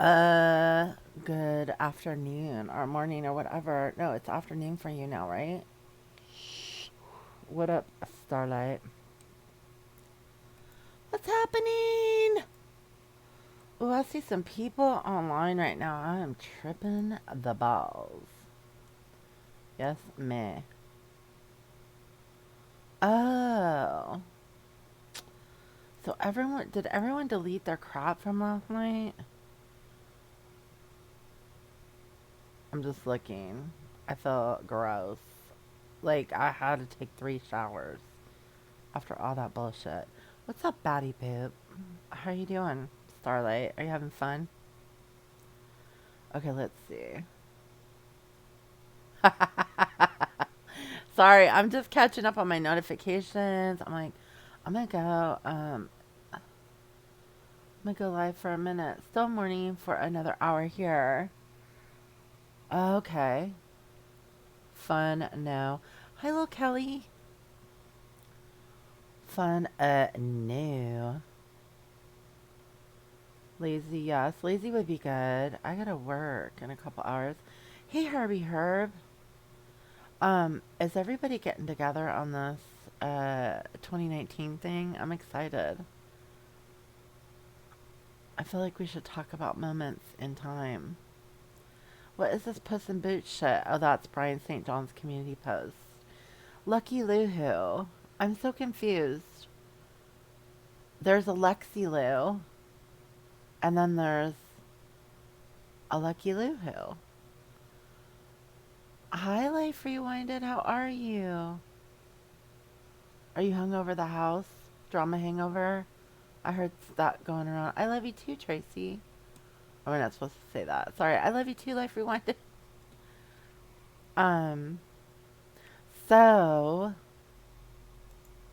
Uh, Good afternoon or morning or whatever. No, it's afternoon for you now, right? What up, Starlight? What's happening? Oh, I see some people online right now. I am tripping the balls. Yes, me. Oh. So did everyone delete their crap from last night? I'm just looking. I feel gross. Like I had to take 3 showers after all that bullshit. What's up, Batty Poop? How you doing, Starlight? Are you having fun? Okay, let's see. Sorry, I'm just catching up on my notifications. I'm like, I'm gonna go. I'm gonna go live for a minute. Still morning for another hour here. Okay, fun. No. Hi, little Kelly. Fun. No. Lazy. Yes, lazy would be good. I gotta work in a couple hours. Hey, Herbie Herb. Is everybody getting together on this 2019 thing? I'm excited. I feel like we should talk about moments in time. What is this Puss in Boots shit? Oh, that's Brian St. John's community post. Lucky Lou. I'm so confused. There's a Lexi Lou, and then there's a Lucky Lou. Hi, Life Rewinded. How are you? Are you hung over the house? Drama hangover? I heard that going around. I love you too, Tracy. Oh, we're not supposed to say that. Sorry. I love you too, Life Rewinded. Um, so,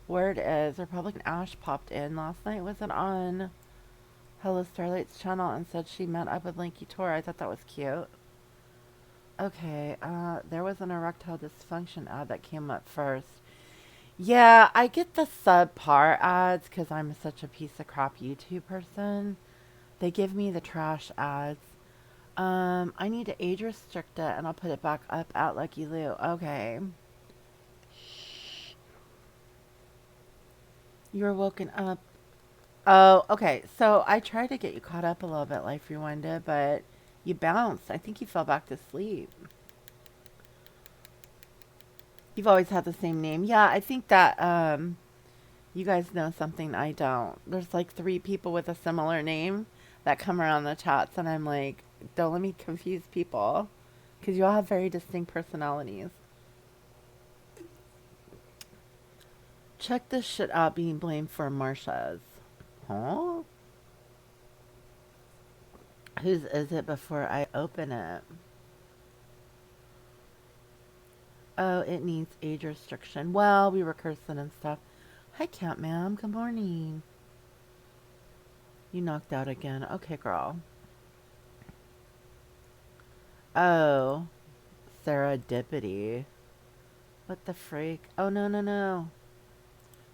word is Republican Ash popped in last night. Was it on Hello Starlight's channel and said she met up with Linky Tor? I thought that was cute. Okay, there was an erectile dysfunction ad that came up first. Yeah, I get the subpar ads because I'm such a piece of crap YouTube person. They give me the trash ads. I need to age restrict it and I'll put it back up at Lucky Lou. Okay. You're woken up. Oh, okay. So I tried to get you caught up a little bit, Life Rewinded, but you bounced. I think you fell back to sleep. You've always had the same name. Yeah, I think that you guys know something I don't. There's like 3 people with a similar name that come around the chats, and I'm like, don't let me confuse people, because you all have very distinct personalities. Check this shit out being blamed for Marsha's. Huh? Whose is it before I open it? Oh, it needs age restriction. Well, we were cursing and stuff. Hi, Cat Ma'am. Good morning. You knocked out again. Okay, girl. Oh, serendipity. What the freak? Oh, no, no, no.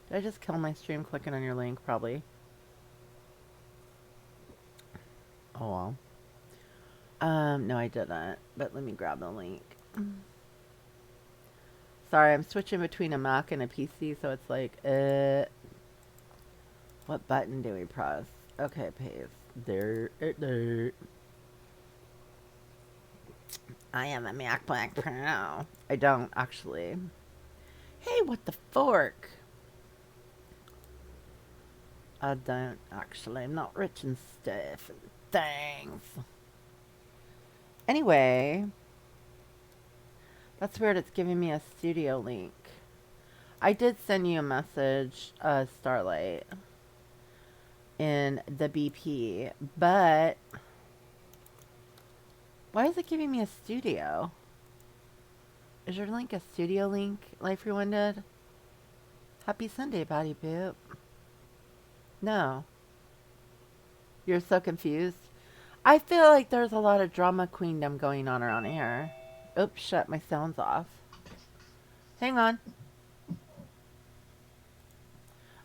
Did I just kill my stream clicking on your link? Probably. Oh, well. No, I didn't. But let me grab the link. Sorry, I'm switching between a Mac and a PC, so it's like, what button do we press? Okay, paste. There. I am a MacBook Pro. I don't, actually. Hey, what the fork? I don't, actually. I'm not rich and stuff. Thanks. Anyway, that's weird. It's giving me a studio link. I did send you a message, Starlight, in the BP, but why is it giving me a studio? Is your link a studio link, Life Rewinded? Happy Sunday, Batty Boop. No. You're so confused. I feel like there's a lot of drama queendom going on around here. Oops, shut my sound's off. Hang on.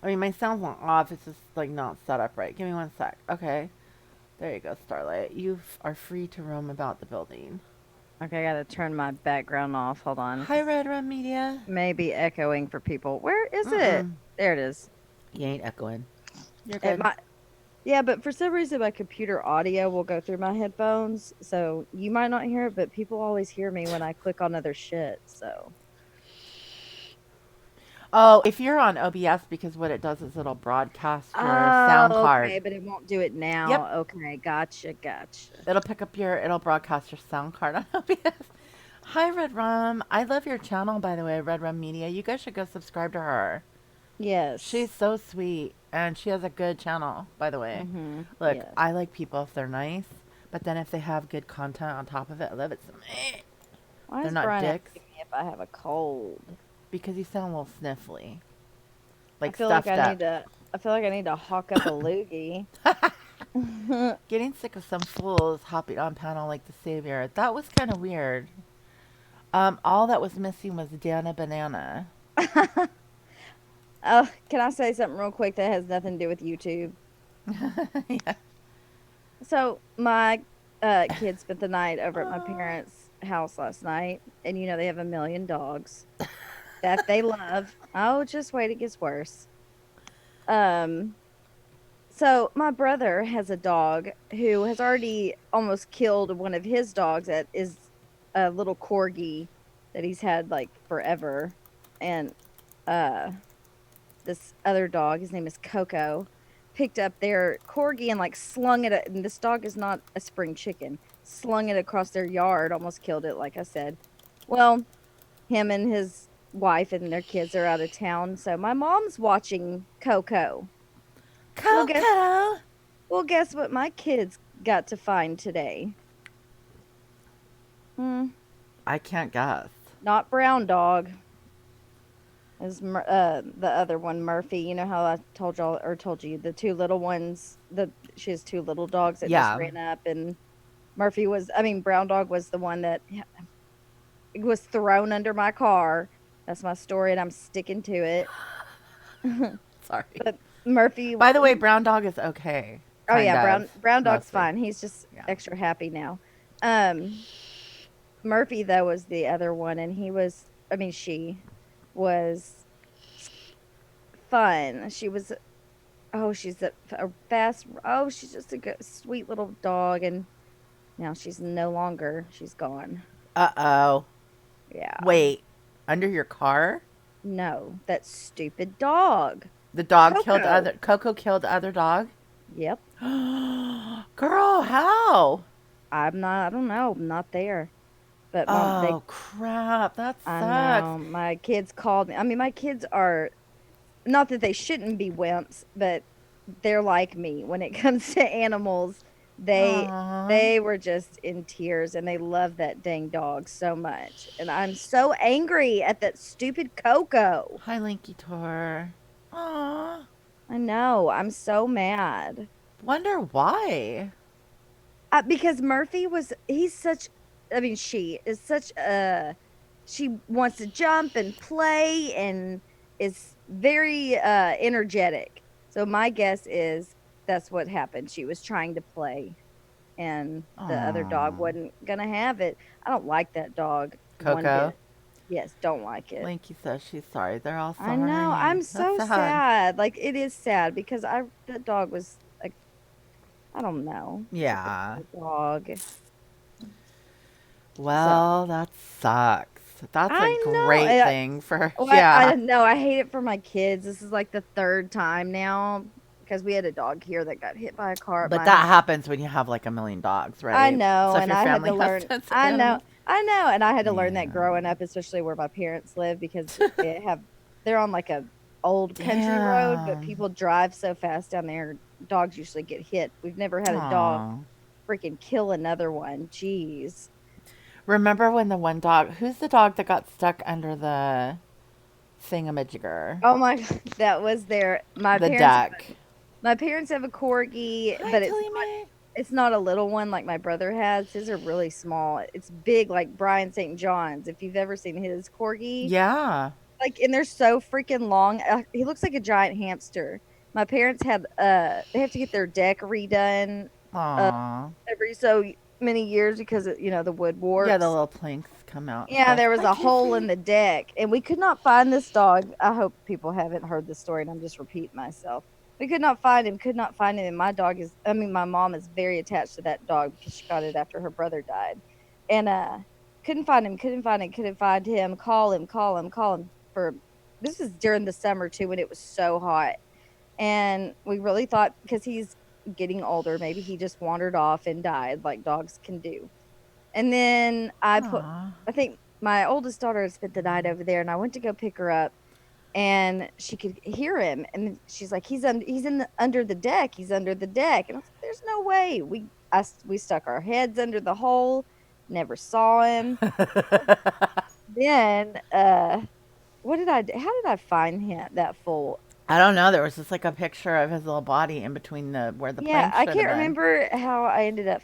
I mean, my sound's not off. It's just like not set up right. Give me one sec. Okay. There you go, Starlight. You are free to roam about the building. Okay, I gotta turn my background off. Hold on, Hi, because Red Rum Media. maybe echoing for people. Where is it? Mm-mm. There it is. You ain't echoing. You're It good. might. Yeah, but for some reason, my computer audio will go through my headphones, so you might not hear it, but people always hear me when I click on other shit. So, Oh, if you're on OBS, because what it does is it'll broadcast your sound oh, card. okay, but it won't do it Yep. now. Okay, gotcha, gotcha. It'll broadcast your sound card on OBS. Hi, Red Rum. I love your channel, by the way, Red Rum Media. You guys should go subscribe to her. She's Yes. so sweet, and she has a good channel, by the way. Mm-hmm. Look, Yes. I like people if they're nice, but then if they have good content on top of it, I love it. Why They're is not Brian dicks, asking me if I have a cold? because you sound a little sniffly, I like feel like I stuffed need up. to. I feel like I need to hawk up a loogie. Getting sick of some fools hopping on panel like the savior. That was kind of weird. All that was missing was Dana Banana. Can I say something real quick that has nothing to do with YouTube? Yeah. So my kids spent the night over at my Oh. parents' house last night, and they have a million dogs that they love. Oh, just wait, it gets worse. Um, so my brother has a dog who has already almost killed one of his dogs that is a little corgi that he's had like forever. And uh this other dog, his name is Coco, picked up their corgi and like slung it and this dog is not a spring chicken. Slung it across their yard, almost killed it, like I said. Well, him and his wife and their kids are out of town, so my mom's watching Coco. Well, Coco! guess what my kids got to find today? Hmm, I can't guess. not brown dog. Is the other one Murphy? You know how I told y'all or told you the two little ones. She has two little dogs that just Yeah. ran up, and Murphy was. I mean, brown dog was the one that was thrown under my car. That's my story, and I'm sticking to it. Sorry. But Murphy, By the way, Brown Dog is okay. oh Kind yeah, of. brown dog's Mostly. fine. He's just Yeah. extra happy now. Um, Murphy though was the other one, and he was. I mean, she was fun. She was. Oh, she's a fast. Oh, she's just a good, sweet little dog, and now she's no longer. She's gone. Uh-oh. Yeah. Wait. Under your car? No, that stupid dog. The dog killed Coco. other Coco killed other dog? Yep. Girl, how? I'm not. I don't know. I'm not there. But mom, they. Oh crap. That I sucks. know. My kids called me. I mean, my kids are not that they shouldn't be wimps, but they're like me when it comes to animals. They Aww. they were just in tears and they love that dang dog so much. And I'm so angry at that stupid Coco. Hi, Linky Tor. Aw. I know. I'm so mad. Wonder why. Because Murphy was he's such I mean she is such a she wants to jump and play and is very energetic. So my guess is that's what happened. She was trying to play and the other dog Aw. wasn't gonna have it. I don't like that dog one Coco. bit. Yes, don't like it. Linky says she's sorry. They're all I know. sorry. I'm That's so sad. sad. Like it is sad because I that dog was like I don't know. Just a Yeah. good dog. So Well, that sucks. That's a I know. great thing for, Oh, yeah. I know. I hate it for my kids. This is like the third time now because we had a dog here that got hit by a car at But my that house. happens when you have like a million dogs, I right? know, So if and your I had family to has learn. tons of animals. I know, and I had to learn that Yeah. growing up, especially where my parents live, because they're on like a old country road, but Damn. people drive so fast down there. Dogs usually get hit. We've never had a dog Aw. freaking kill another one. Jeez. Remember when the one dog, who's the dog that got stuck under the thingamajigger? Oh my God, that was their The deck. my parents have a corgi, Hi, but Tilly Mae. it's not a little one like my brother has. His are really small. It's big like Brian St. John's. If you've ever seen his corgi, Yeah. like and they're so freaking long. He looks like a giant hamster. My parents had they have to get their deck redone uh, Aw. every so many years because the wood Yeah, the warps. little planks come out and Yeah, stuff. there was Hi, a hole in Casey. the deck, and we could not find this dog. I hope people haven't heard the story, and I'm just repeating myself. We could not find him, could not find him. And my mom is very attached to that dog because she got it after her brother died. And couldn't find him, couldn't find him, couldn't find him. Call him, call him, call him for this is during the summer too when it was so hot. And we really thought because he's getting older, maybe he just wandered off and died like dogs can do. And then Aw. I think my oldest daughter had spent the night over there, and I went to go pick her up, and she could hear him, and she's like, he's in under the deck, he's under the deck, and I was like, there's no way. We stuck our heads under the hole, never saw him. Then what did I do? How did I find him that fool? I don't know. There was just like a picture of his little body in between the where the Yeah, plank I should have can't been. remember how I ended up.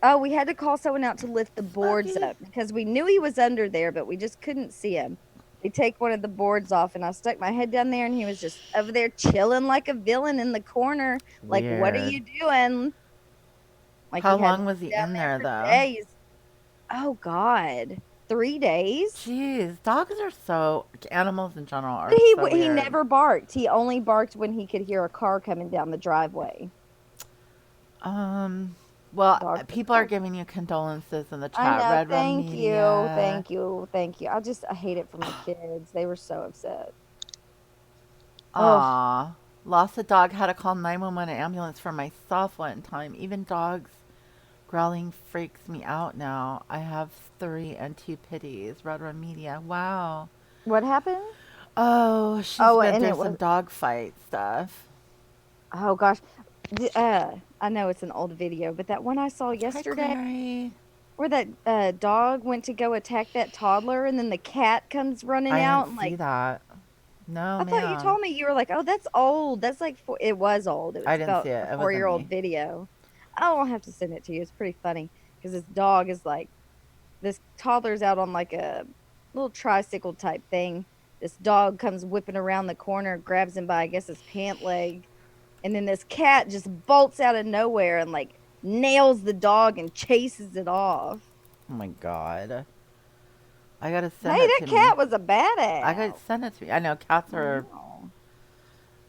Oh, we had to call someone out to lift the boards Smokey. up because we knew he was under there, but we just couldn't see him. They take one of the boards off, and I stuck my head down there, and he was just over there chilling like a villain in the corner. Like, what are Weird. you doing? Like How he had long me was he down in there there for though? days. Oh God, 3 days. Jeez, dogs are so animals in general But are so he weird. never barked. He only barked when he could hear a car coming down the driveway. Um, well, Dogs are people are dogs. giving you condolences in the I chat. know. Red Rum Thank you. Media. Thank you. Thank you. I hate it for my kids. They were so upset. Oh, Aw. Lost a dog. Had to call 911 ambulance for myself one time. Even dogs growling freaks me out now. I have three and two pitties. Red Rum Media. Wow. what happened? Oh, she's Oh, been and through it some was, dog fight stuff. oh gosh. I know it's an old video, but that one I saw Hi, yesterday Clary. where that dog went to go attack that toddler and then the cat comes running I out didn't and see like, that. No, I thought you ma'am. told me you were like, oh, that's old. That's like, it was old. It I was didn't see about a it. It wasn't 4-year-old me. video. I'll have to send it to you. It's pretty funny because this dog is like, this toddler's out on like a little tricycle type thing. This dog comes whipping around the corner, grabs him by, I guess, his pant leg. And then this cat just bolts out of nowhere and like nails the dog and chases it off. Oh my god. I gotta Hey, send it that to me. cat was a I gotta badass. send it to me. I know cats I are. know.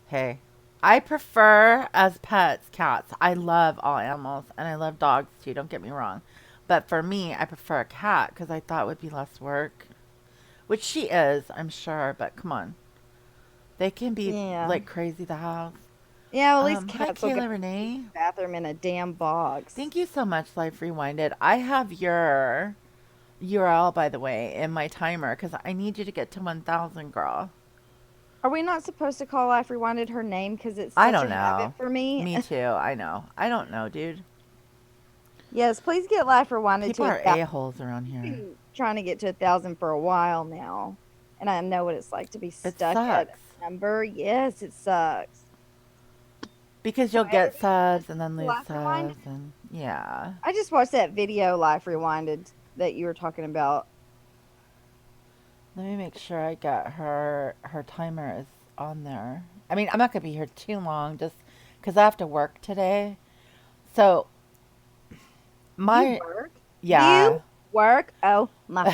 Hey. I prefer as pets cats. I love all animals and I love dogs too, don't get me wrong. But for me, I prefer a cat because I thought it would be less work. Which she is, I'm sure, but come on. They can be Yeah. like crazy the house. Yeah, well, at least Hi cats will go Kayla use Renee. the bathroom in a damn box. Thank you so much, Life Rewinded. I have your URL, by the way, in my timer because I need you to get to 1,000, girl. Are we not supposed to call Life Rewinded her name because it's I such a don't habit know. for me? Me too. I know. I don't know, dude. Yes, please get Life Rewinded People to a are thousand. a-holes around I've here. been trying to get to 1,000 for a while now, and I know what it's like to be It stuck at sucks a number. Yes, it sucks. because So you'll get everybody subs and then lose Life Rewind. subs and yeah. I just watched that video Life Rewinded that you were talking about. Let me make sure I got her timer is on there. I mean, I'm not gonna be here too long just because I have to work today. So You my work? You yeah. work? Oh my.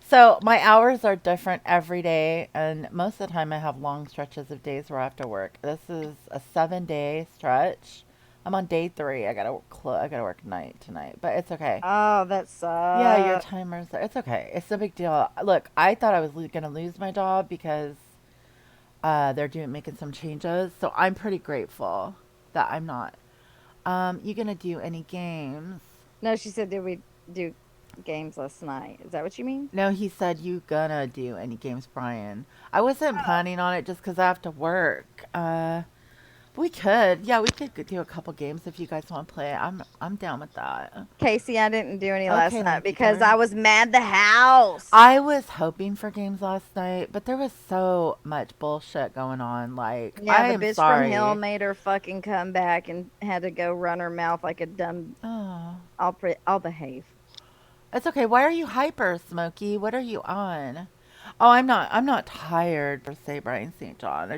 So my hours are different every day, and most of the time I have long stretches of days where I have to work. This is a 7 day stretch. I'm on day three. I gotta work night tonight, but it's okay. Oh, that Yeah, your sucks. timer's there. It's okay. It's no big deal. Look, I thought I was gonna lose my job because they're doing making some changes. So I'm pretty grateful that I'm not. You gonna do any games? No, she said, did we do games last night? Is that what you mean? No, he said you gonna do any games, Brian. I wasn't planning on it just because I have to work. We could, yeah, we could do a couple games if you guys want to play. I'm down with that. Casey, I didn't do any last Okay, night Lanky because Tor. I was mad the house. I was hoping for games last night, but there was so much bullshit going on. Like, Yeah, I the am bitch from hell sorry. made her fucking come back and had to go run her mouth like a dumb. Oh, I'll behave. it's okay. Why are you hyper, Smokey? What are you on? Oh, I'm not. I'm not tired per se, Brian St. John.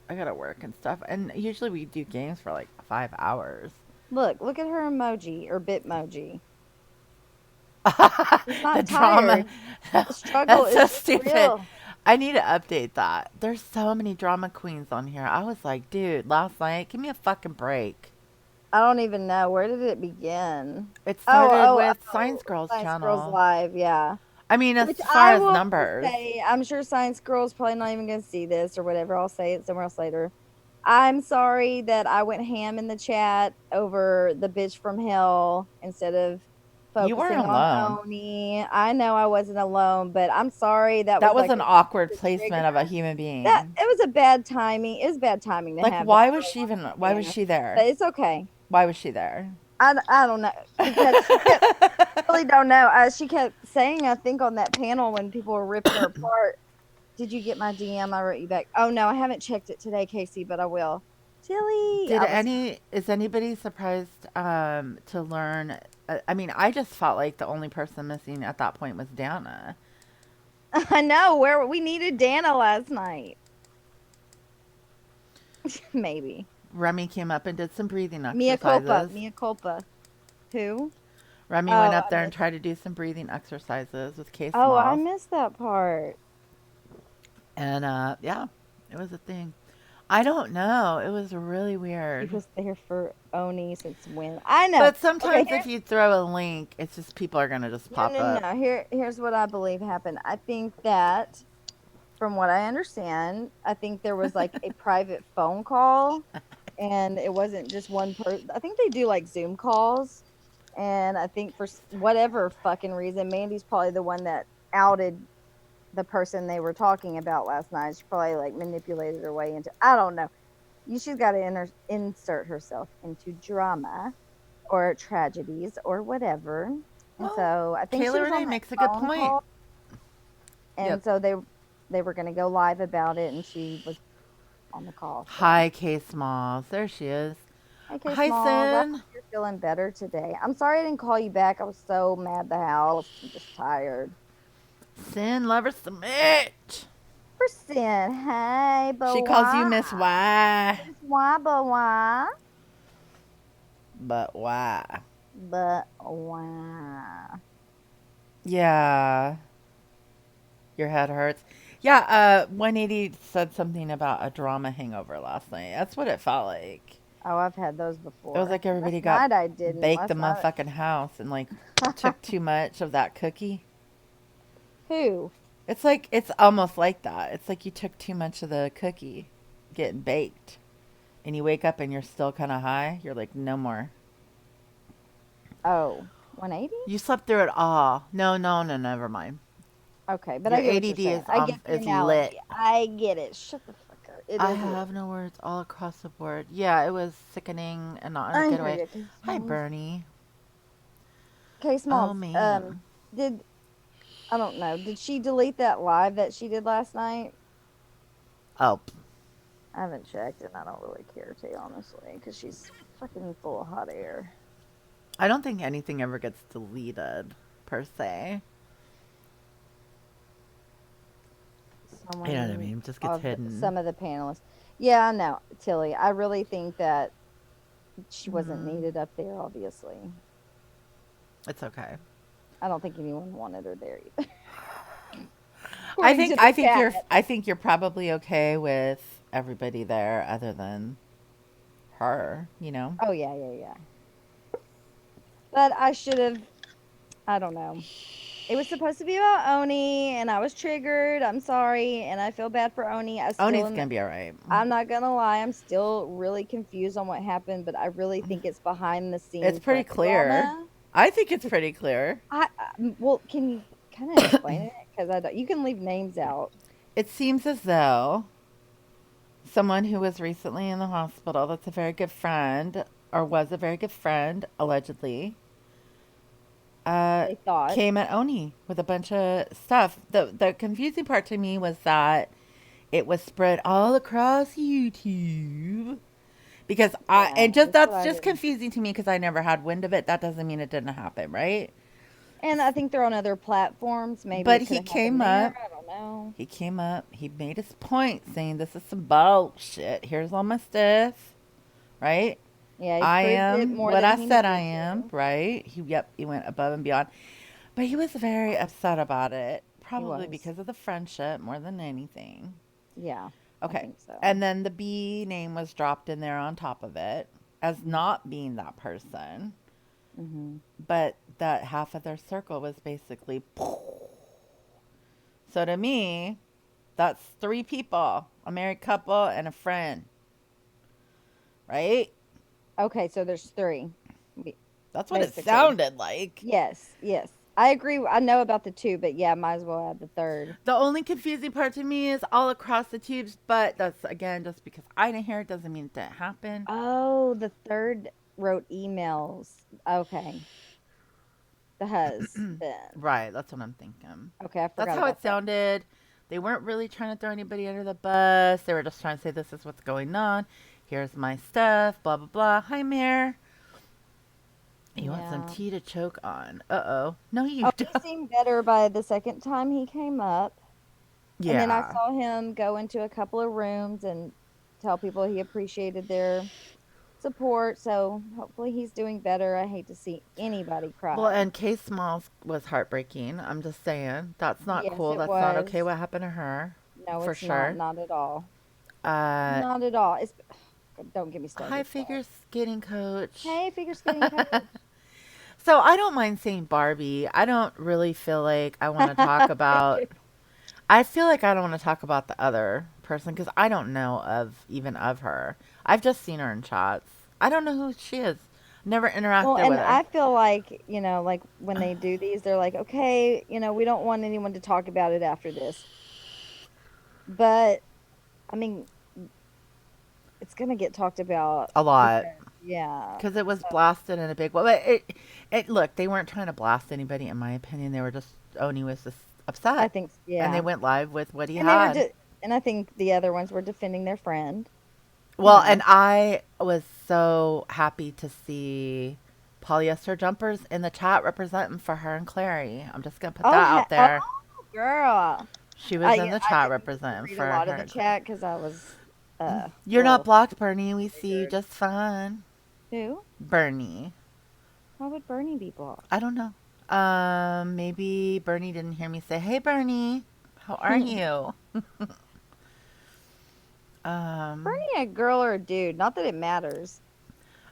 I gotta work and stuff. And usually we do games for like 5 hours. Look at her emoji or Bitmoji. She's The not drama. tired. The struggle That's is so just stupid. real. I need to update that. There's so many drama queens on here. I was like, dude, last night, give me a fucking break. I don't even know. Where did it begin? It Oh, started oh, with oh, Science Girls Science Girls channel. Live, yeah. I mean, as Which far I as will numbers, say, I'm sure Science Girl's probably not even going to see this or whatever. I'll say it somewhere else later. I'm sorry that I went ham in the chat over the bitch from hell instead of you weren't focusing on alone. Oni. I know I wasn't alone, but I'm sorry that That was was like an awkward a placement trigger. of a human That being. it was a bad timing. It was bad timing to Like, have that why was girl she on even? the Why was stand, she there? but it's okay. Why was she there? I don't know because she kept really don't know. She kept saying, I think on that panel when people were ripping her apart. Did you get my DM? I wrote you back. Oh no, I haven't checked it today, Casey, but I will. Tilly, Did I was any? Is anybody surprised to learn? I mean, I just felt like the only person missing at that point was Dana. I know where we needed Dana last night. Maybe. Remy came up and did some breathing Mia culpa. exercises. Mia culpa. Who? Remy went Oh, up I there and missed. tried to do some breathing exercises with Case Oh, I Smalls. missed that part. And yeah, it was a thing. I don't know. It was really She weird. was there for Oni since when? I know. But Okay, sometimes if you throw a link, it's just people are going to just no, pop no, up. no. Here's what I believe happened. I think that, from what I understand, I think there was like a private phone call, and it wasn't just one person. I think they do like Zoom calls, and I think for whatever fucking reason, Mandy's probably the one that outed the person they were talking about last night. She probably like manipulated her way into. I don't know. She's got to insert herself into drama or tragedies or whatever. And Well, so I think she Kayla was Renee on that makes a good phone point. call, Yep. and so they were going to go live about it, and she was on the call. So, Hi, Case Smalls. There she is. okay, Hi, Smalls, I hope Sin. you're feeling better today. I'm sorry I didn't call you back. I was so mad the house. I'm just tired. Sin, lover, submit. Percent. Hey, but She calls you why? Miss Y. Miss why, but why? But why? But why? Yeah. Your head hurts. Yeah, 180 said something about a drama hangover last night. That's what it felt like. Oh, I've had those It was before. like everybody Last got night I didn't. baked the Last night. motherfucking house and like took too much of that cookie. Who? It's like it's almost like that. It's like you took too much of the cookie getting baked. And you wake up and you're still kind of high. You're like, no more. Oh, 180? You slept through it all. No, no, no, never mind. Okay, but Your I get what you're ADD saying. is I get the is lit. analogy. I get it. Shut the fuck up. It I is what it have is. no words all across the board. Yeah, it was sickening and not in a I good hear way. you, Case Hi, Smalls. Bernie. Case Oh Smalls. man. Did I don't know. Did she delete that live that she did last night? Oh, I haven't checked, and I don't really care to, honestly, because she's fucking full of hot air. I don't think anything ever gets deleted per se. You know what I Someone mean? It just gets of hidden. some of the panelists. Yeah, I know, Tilly. I really think that she wasn't Mm, needed up there, obviously. it's okay. I don't think anyone wanted her there either. According to the chat. I think you're probably okay with everybody there other than her, you know? Oh yeah, yeah, yeah. But I should have, I don't know. It was supposed to be about Oni, and I was triggered. I'm sorry, and I feel bad for Oni. I still Oni's am. gonna be alright. I'm not gonna lie. I'm still really confused on what happened, but I really think it's behind the It's scenes pretty like clear. drama. I think it's pretty clear. Well, can you kind of explain it? Because I don't, you can leave names out. It seems as though someone who was recently in the hospital that's a very good friend, or was a very good friend, allegedly, uh, They thought, came at Oni with a bunch of stuff. The confusing part to me was that it was spread all across YouTube. Because I yeah, and just that's what that's I just heard. confusing to me because I never had wind of it. That doesn't mean it didn't happen, right? And I think they're on other platforms. Maybe But it could he have happened came there. up. I don't know. He came up. He made his point, saying this is some bullshit. Here's all my stuff, right? Yeah, he I proved it am more what than I he said I needed am, to. right? He went above and beyond. But he was very upset about it, He probably was. because of the friendship more than anything. Yeah, I Okay. think so. And then the B name was dropped in there on top of it as Mm-hmm. not being that person, Mm-hmm. but that half of their circle was basically. So to me, that's three people, a married couple and a friend, right? Okay, so there's three, That's what it basically. sounded like. Yes, yes. I agree. I know about the two, but yeah, might as well add the third. The only confusing part to me is all across the tubes, but that's again just because I didn't hear it doesn't mean it didn't happen. Oh, the third wrote emails. Okay, the husband. Right, that's what I'm thinking. Okay, I That's forgot how about it that. sounded. They weren't really trying to throw anybody under the bus. They were just trying to say this is what's going on. Here's my stuff. Blah blah blah. Hi, Mayor. You want some Yeah. tea to choke on? Uh oh. No, you Oh, he don't. seemed better by the second time he came up. And then I Yeah. saw him go into a couple of rooms and tell people he appreciated their support. So hopefully he's doing better. I hate to see anybody Well, cry. and Kay Smalls was heartbreaking. I'm just saying. That's not Yes, cool. it That's not okay was. what happened to her. No, For it's not. sure. Not at all. Uh, Not at all. It's don't get me high started. figure skating coach. Hey, figure skating coach. So I don't mind saying Barbie. I don't really feel like I want to talk about. I feel like I don't want to talk about the other person because I don't know of even of her. I've just seen her in chats. I don't know who she is. Never Well, interacted and with her. I feel like, like when they do these, they're like, okay, we don't want anyone to talk about it after this. But I mean, it's gonna get talked about A lot because, yeah. because it was So blasted in a big way. But look, they weren't trying to blast anybody. In my opinion, they were just Oni was just I upset, think, and they yeah. went live with what he And they were, had. and I think the other ones were defending their friend, you Well, and know. I was so happy to see polyester jumpers in the chat representing for her and Clary. I'm just gonna put Oh, that out oh, there. girl. She was in Yeah, the I chat didn't get to representing read a for lot of her the and Clary. chat because I was You're not well blocked, Bernie. We see you triggered. just fine. Who? Bernie. Why would Bernie be blocked? I don't know. Maybe Bernie didn't hear me say, "Hey, Bernie, how are you?" Um, Bernie a girl or a dude? Not that it matters.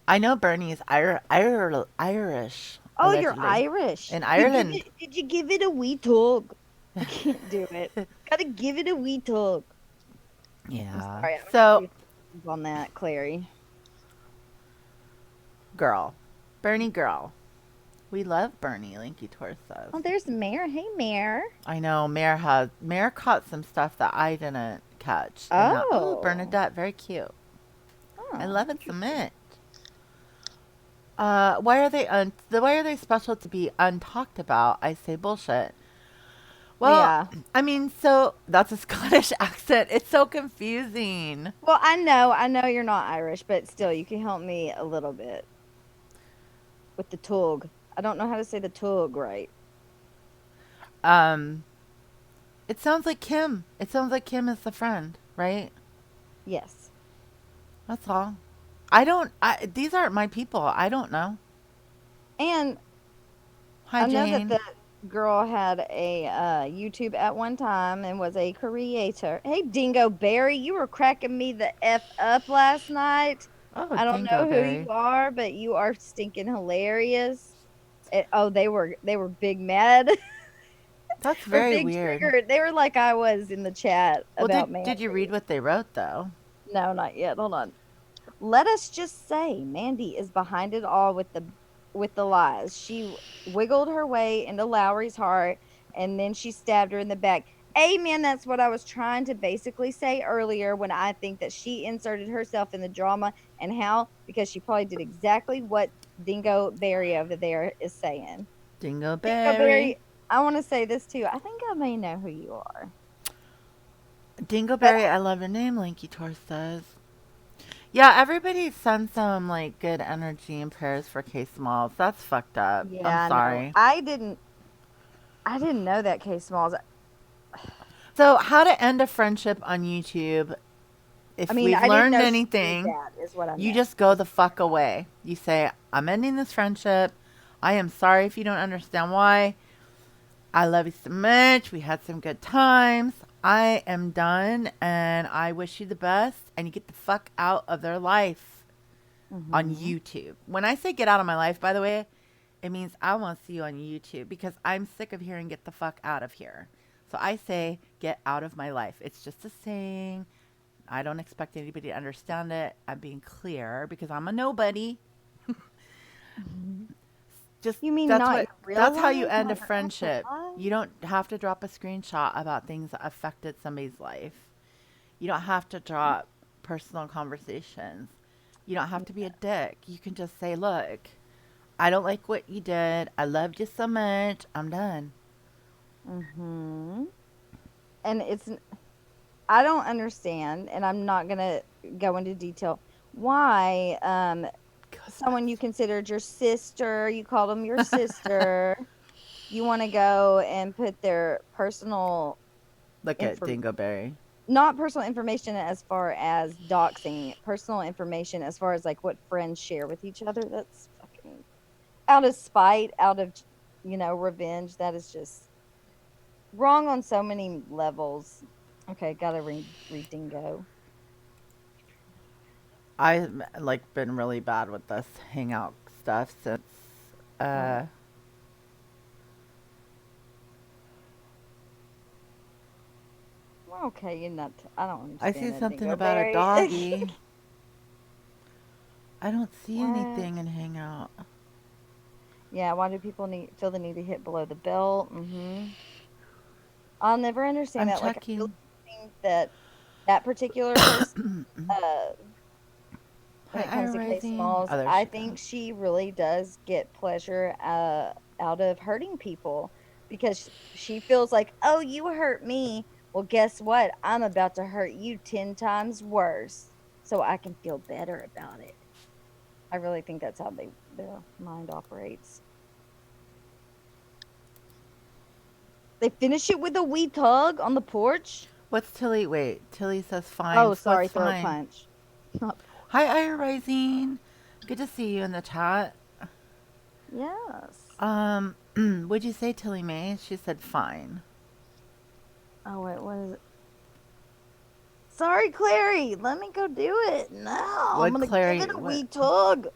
I know Bernie is Irish, Oh, you're allegedly, Irish. in Ireland. Did you give it a wee tug? I can't do it. Gotta give it a wee tug. I'm Yeah. sorry, I don't have So, any feelings on that, Clary. girl, Bernie girl. We love Bernie, Linky Torsos. Oh, there's Mare. Hey, Mare. I know Mare caught some stuff that I didn't catch. And now, ooh, Oh. Bernadette, very cute. I Oh, love it so interesting. much. Why are they special to be untalked about? I say bullshit. Well, Yeah. I mean, so that's a Scottish accent. It's so confusing. Well, I know you're not Irish, but still, you can help me a little bit with the tug. I don't know how to say the tug right. Um, it sounds like Kim. It sounds like Kim is the friend, right? Yes. That's all. I don't. These aren't my people. I don't know. And Hi, I know that Jane. the girl had a YouTube at one time and was a creator. Hey, Dingo Barry, you were cracking me the F up last night. Oh, I don't know who you Dingleberry. are, but you are stinking hilarious. Oh, they were big mad That's or very big weird. triggered. They were like I was in the chat Well, about did you read Mandy. what they wrote though? No, not yet. Hold on. Let us just say Mandy is behind it all with the lies. She wiggled her way into Lowry's heart and then she stabbed her in the back. Amen. That's what I was trying to basically say earlier when I think that she inserted herself in the drama and how because she probably did exactly what Dingo Barry over there is saying. Dingo Dingleberry. Barry, I want to say this too. I think I may know who you are. But Dingleberry, I love your name, Linky Tor says. Yeah, everybody sends some like good energy and prayers for K Smalls. That's fucked up. I'm yeah, I know. sorry. I didn't know that Case Smalls. So, how to end a friendship on YouTube I If mean, we've I didn't learned know she knew anything, that is what I you meant. just go the fuck away. You say, I'm ending this friendship. I am sorry if you don't understand why. I love you so much. We had some good times. I am done and I wish you the best. And you get the fuck out of their life on Mhm. YouTube. When I say get out of my life, by the way, it means I want to see you on YouTube because I'm sick of hearing get the fuck out of here. So I say get out of my life. It's just a saying. I don't expect anybody to understand it. I'm being clear because I'm a nobody. Mhm. Just You mean not your real that's how you life, end a not your actual friendship. life? You don't have to drop a screenshot about things that affected somebody's life. You don't have to drop personal conversations. You don't have to be a dick. You can just say, "Look, I don't like what you did. I loved you so much. I'm done." Mhm. And I don't understand, and I'm not gonna go into detail why someone you Ghostbusters. considered your sister, you called them your sister, you want to go and put their personal Look at inform Dingleberry. not personal information as far as doxing, personal information as far as like what friends share with each other. That's fucking out of spite, out of revenge. That is just wrong on so many levels. Okay, gotta read Dingo. I've like been really bad with this hangout stuff since What? uh Well, okay, you're not. I don't I see understand that something Dingo about a Berry. doggy. I don't see What? anything in hangout. Yeah, why do people feel the need to hit below the belt? I'll never understand I'm that. Like, I really checking. think that that particular person, uh, when Hi, it comes Ira to Kay Rising. Smalls, Oh, there I she goes. think she really does get pleasure out of hurting people because she feels like, oh, you hurt me. Well, guess what? I'm about to hurt you 10 times worse so I can feel better about it. I really think that's how their mind operates. They finish it with a wee tug on the porch. What's Tilly? Wait, Tilly says Oh, fine. What's sorry, throat fine? punch. Not Hi, porch. Ira Rising. Good to see you in the chat. Yes. Would you say Tilly Mae? She said fine. Oh wait, what is it? Sorry, Clary. Let me go do it. No, I'm What gonna give Clary? it a What? wee tug.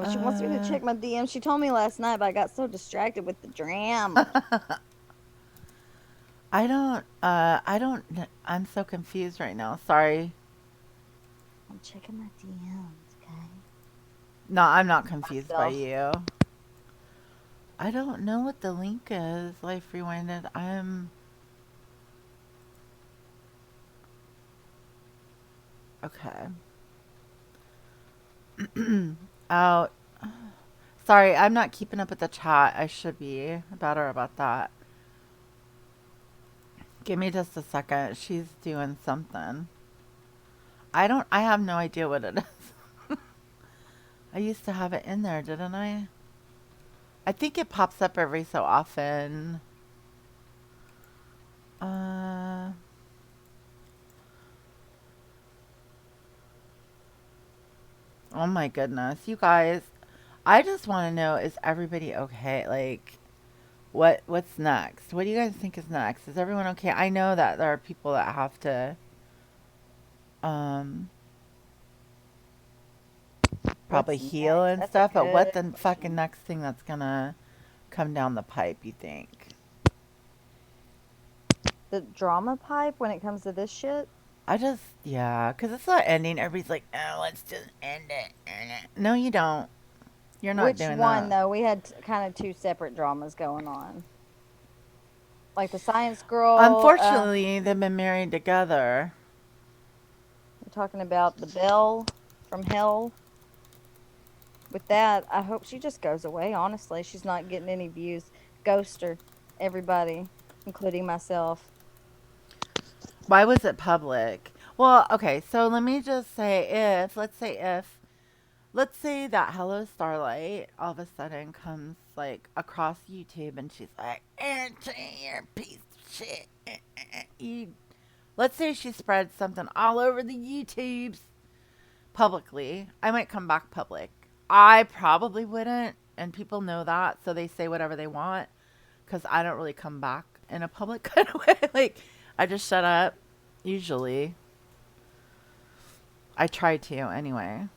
She wants me to Uh, check my DM. She told me last night, but I got so distracted with the dram. I don't. I'm so confused right now. Sorry. I'm checking my DMs, okay? No, I'm not confused by Myself. you. I don't know what the link is. Life Rewinded. I'm okay. Out. Sorry, I'm not keeping up with the chat. I should be better about that. Give me just a second. She's doing something. I have no idea what it is. I used to have it in there, didn't I? I think it pops up every so often. Uh, oh my goodness. You guys, I just want to know, is everybody okay? Like, what's next? What do you guys think is next? Is everyone okay? I know that there are people that have to um probably What's heal next? and That's a stuff, but what good the fucking question. next thing that's gonna come down the pipe, you think? The drama pipe when it comes to this shit? Yeah, because it's not ending. Everybody's like, oh, let's just end it. No, you don't. You're not Which doing one, that. though? We had kind of two separate dramas going on. Like the science girl, Unfortunately, they've been married together. we're talking about the Belle from hell. With that, I hope she just goes away, honestly. She's not getting any views. Ghost her, everybody, including myself. Why was it public? Well, okay, so let me just say let's say that Hello Starlight all of a sudden comes like across YouTube and she's like, Auntie, you're a piece of shit. You Let's say she spreads something all over the YouTubes publicly. I might come back public. I probably wouldn't, and people know that, so they say whatever they want because I don't really come back in a public kind of way. Like, I just shut up, usually. I try to, anyway.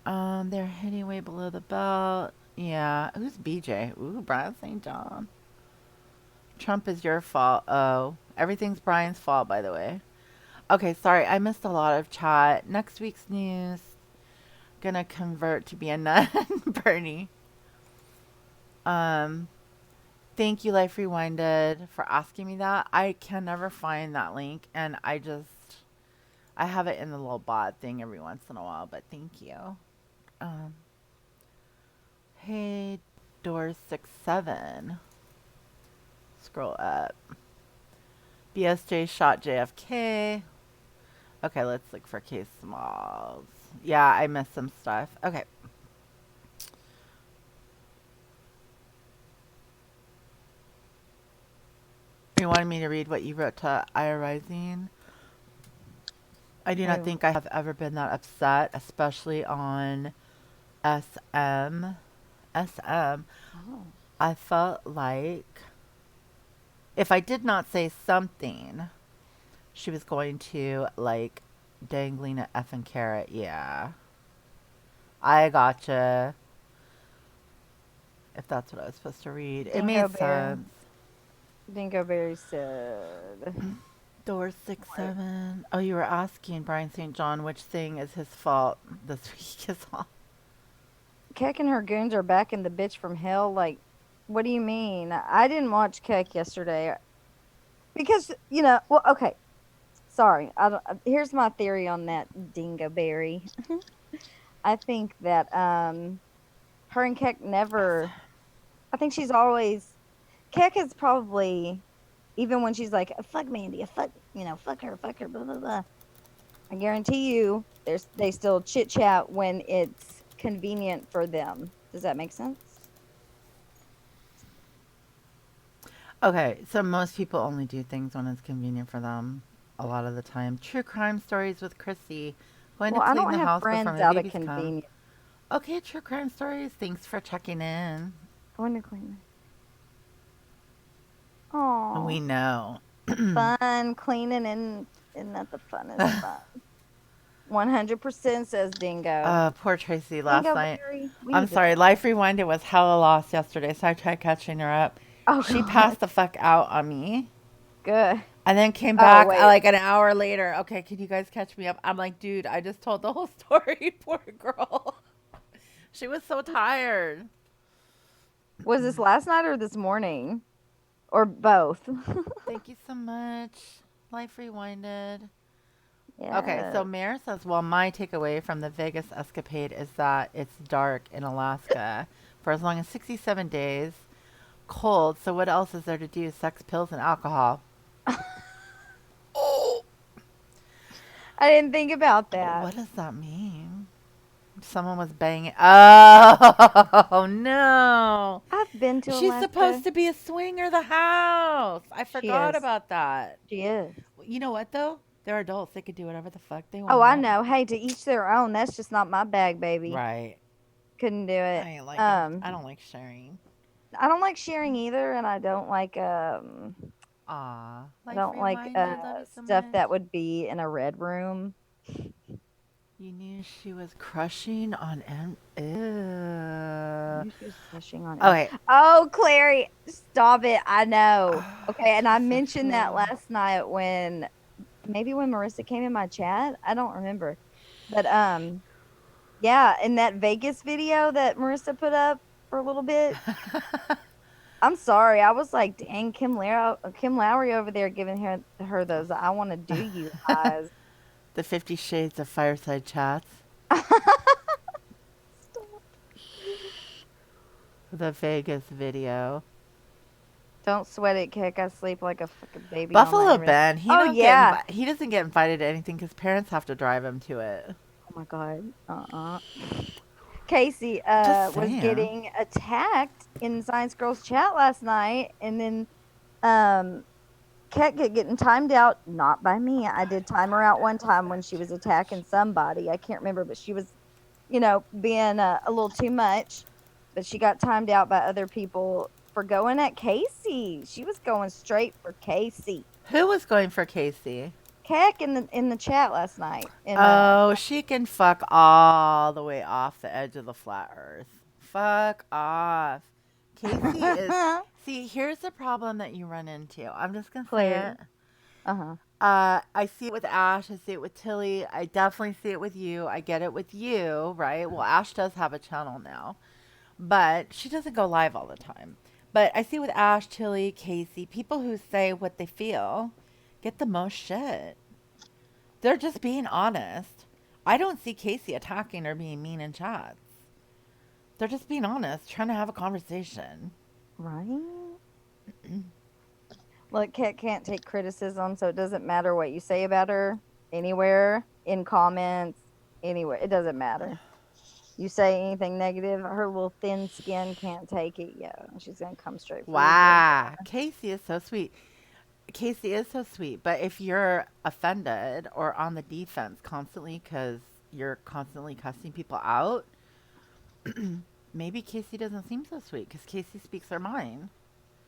They're hitting way below the belt. Yeah. Who's BJ? Ooh, Brian St. John. Trump is your fault. Oh, everything's Brian's fault, by the way. Okay, sorry, I missed a lot of chat. Next week's news. Gonna convert to be a nun, Bernie. Um, thank you, Life Rewinded, for asking me that. I can never find that link, and I have it in the little bot thing every once in a while, but thank you. Um, hey, door 6-7. Scroll up. BSJ shot JFK. Okay, let's look for case smalls. Yeah, I missed some stuff. Okay. You wanted me to read what you wrote to Aya Rising? I do not Oh, think I have ever been that upset, especially on SM. SM. oh. I felt like if I did not say something, she was going to, like, dangling an effing carrot. Yeah. I gotcha. If that's what I was supposed to read. It made Dingo Bear. sense. Dingo Berry said, Door six "What? seven. Oh, you were asking Brian St. John which thing is his fault this week is all. Keck and her goons are back in the bitch from hell. Like, what do you mean? I didn't watch Keck yesterday because Well, okay, sorry. I don't. Here's my theory on that Dingo Berry. I think that her and Keck never. I think she's always Keck is probably even when she's like, "Fuck Mandy, fuck fuck her, blah blah blah." I guarantee you, they still chit chat when it's convenient for them. Does that make sense? Okay, so most people only do things when it's convenient for them a lot of the time. True crime stories with Chrissy. Going to Well, I clean don't the have house before friends my out of babies come. convenience. Okay, true crime stories. Thanks for checking in. Going to clean. We Oh, know. fun cleaning and isn't that the funnest fun? 100% says Dingo. Poor Tracy last Dingo night. Berry, we I'm need to sorry, talk. Life Rewinded was hella lost yesterday, so I tried catching her up. Oh She God, passed the fuck out on me. good. And then came Oh back wait, like an hour later. Okay, can you guys catch me up? I'm like, dude, I just told the whole story. Poor girl. She was so tired. was this last night or this morning or both? Thank you so much. Life Rewinded. Okay, Yeah. so Mayor says, well, my takeaway from the Vegas escapade is that it's dark in Alaska for as long as 67 days, cold. So what else is there to do? Sex, pills, and alcohol. Oh, I didn't think about that. what does that mean? Someone was banging. Oh, no. I've been to She's supposed Alaska. to be a swinger the house. I She forgot is. about that. She is. You know what, though? They're adults. They could do whatever the fuck they Oh, I want. know. Hey, to each their own. That's just not my bag, baby. Right. Couldn't do it. I ain't liking. I don't like sharing. I don't like sharing either, and Aw. I Life don't like Rewinded. Love you so stuff much. that would be in a red room. You knew she was crushing on Ew. Maybe she was crushing on it. Okay. Oh, Clary, stop it. I know. Okay, and I Too mentioned that sexual. last night when maybe when Marissa came in my chat. I don't remember. But yeah, in that Vegas video that Marissa put up for a little bit. I'm sorry. I was like, dang, Kim Lowry over there giving her those I want to do you eyes. The 50 Shades of Fireside Chats. Stop. The Vegas video. Don't sweat it, Kick. I sleep like a fucking baby all night. Buffalo Ben. Oh yeah. He doesn't get invited to anything because parents have to drive him to it. Oh my god. Casey Just was saying. getting attacked in Science Girls chat last night, and then um kept getting timed out, not by me. I did time her out one time when she was attacking somebody. I can't remember, but she was, being a little too much. But she got timed out by other people for going at Casey. She was going straight for Casey. Who was going for Casey? Keck in the chat last night. Oh, she can fuck all the way off the edge of the flat earth. Fuck off. Casey is. See, here's the problem that you run into. I'm just going to say it. Clary. Uh-huh. I see it with Ash. I see it with Tilly. I definitely see it with you. I get it with you, right? Well, Ash does have a channel now, but she doesn't go live all the time. But I see with Ash, Tilly, Casey, people who say what they feel get the most shit. They're just being honest. I don't see Casey attacking or being mean in chats. They're just being honest, trying to have a conversation. Right? Look, Kat can't take criticism, so it doesn't matter what you say about her anywhere, in comments, anywhere. It doesn't matter. You say anything negative, her little thin skin can't take it. Yeah, she's going to come straight for your Wow. jugular. Casey is so sweet. Casey is so sweet, but if you're offended or on the defense constantly because you're constantly cussing people out, maybe Casey doesn't seem so sweet because Casey speaks her mind.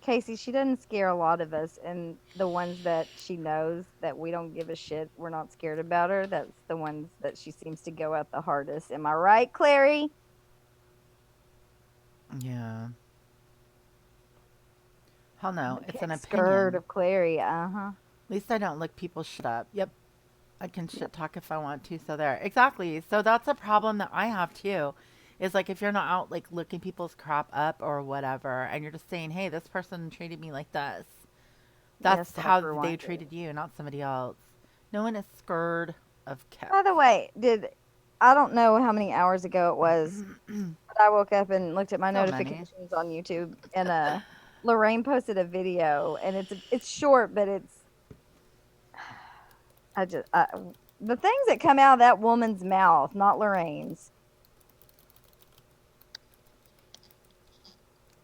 Casey, she doesn't scare a lot of us, and the ones that she knows that we don't give a shit, we're not scared about her. That's the ones that she seems to go at the hardest. Am I right, Clary? Yeah. Hell no, The it's an kid's scared opinion. of Clary. Uh-huh. At least I don't look people shit up. Yep. I can shit talk if I want to. So there. Exactly. So that's a problem that I have too. Is like if you're not out like looking people's crap up or whatever and you're just saying, "Hey, this person treated me like this." Yes, That's to how everyone. they treated you, not somebody else. No one is scared of Keck. By the way, I don't know how many hours ago it was, but I woke up and looked at my So many. notifications on YouTube, and Lorraine posted a video, and it's short, but I just the things that come out of that woman's mouth, not Lorraine's.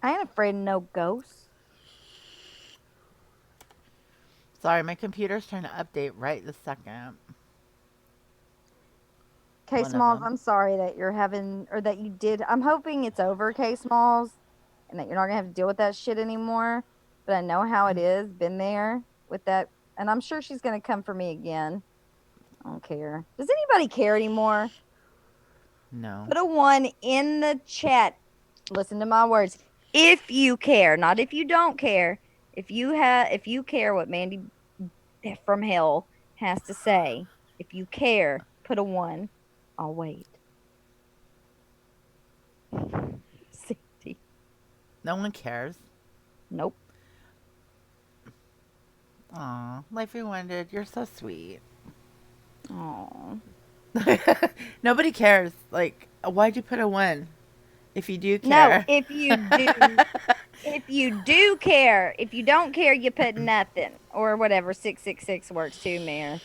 I ain't afraid of no ghosts. Sorry, my computer's trying to update right this second. K One of Smalls, them. I'm sorry that you're having, or that you did. I'm hoping it's over, K Smalls, and that you're not gonna have to deal with that shit anymore. But I know how it is. Been there with that, and I'm sure she's gonna come for me again. I don't care. Does anybody care anymore? No. Put a 1 in the chat. Listen to my words. If you care, not if you don't care. If you care what Mandy from hell has to say, if you care, put a 1. I'll wait. Sandy. No one cares. Nope. Aw, life rewinded. You're so sweet. Oh. Nobody cares. Like, why'd you put a one? If you do No, care. if you do, if you do care, if you don't care, you put nothing or whatever. 666 works too, Mayor.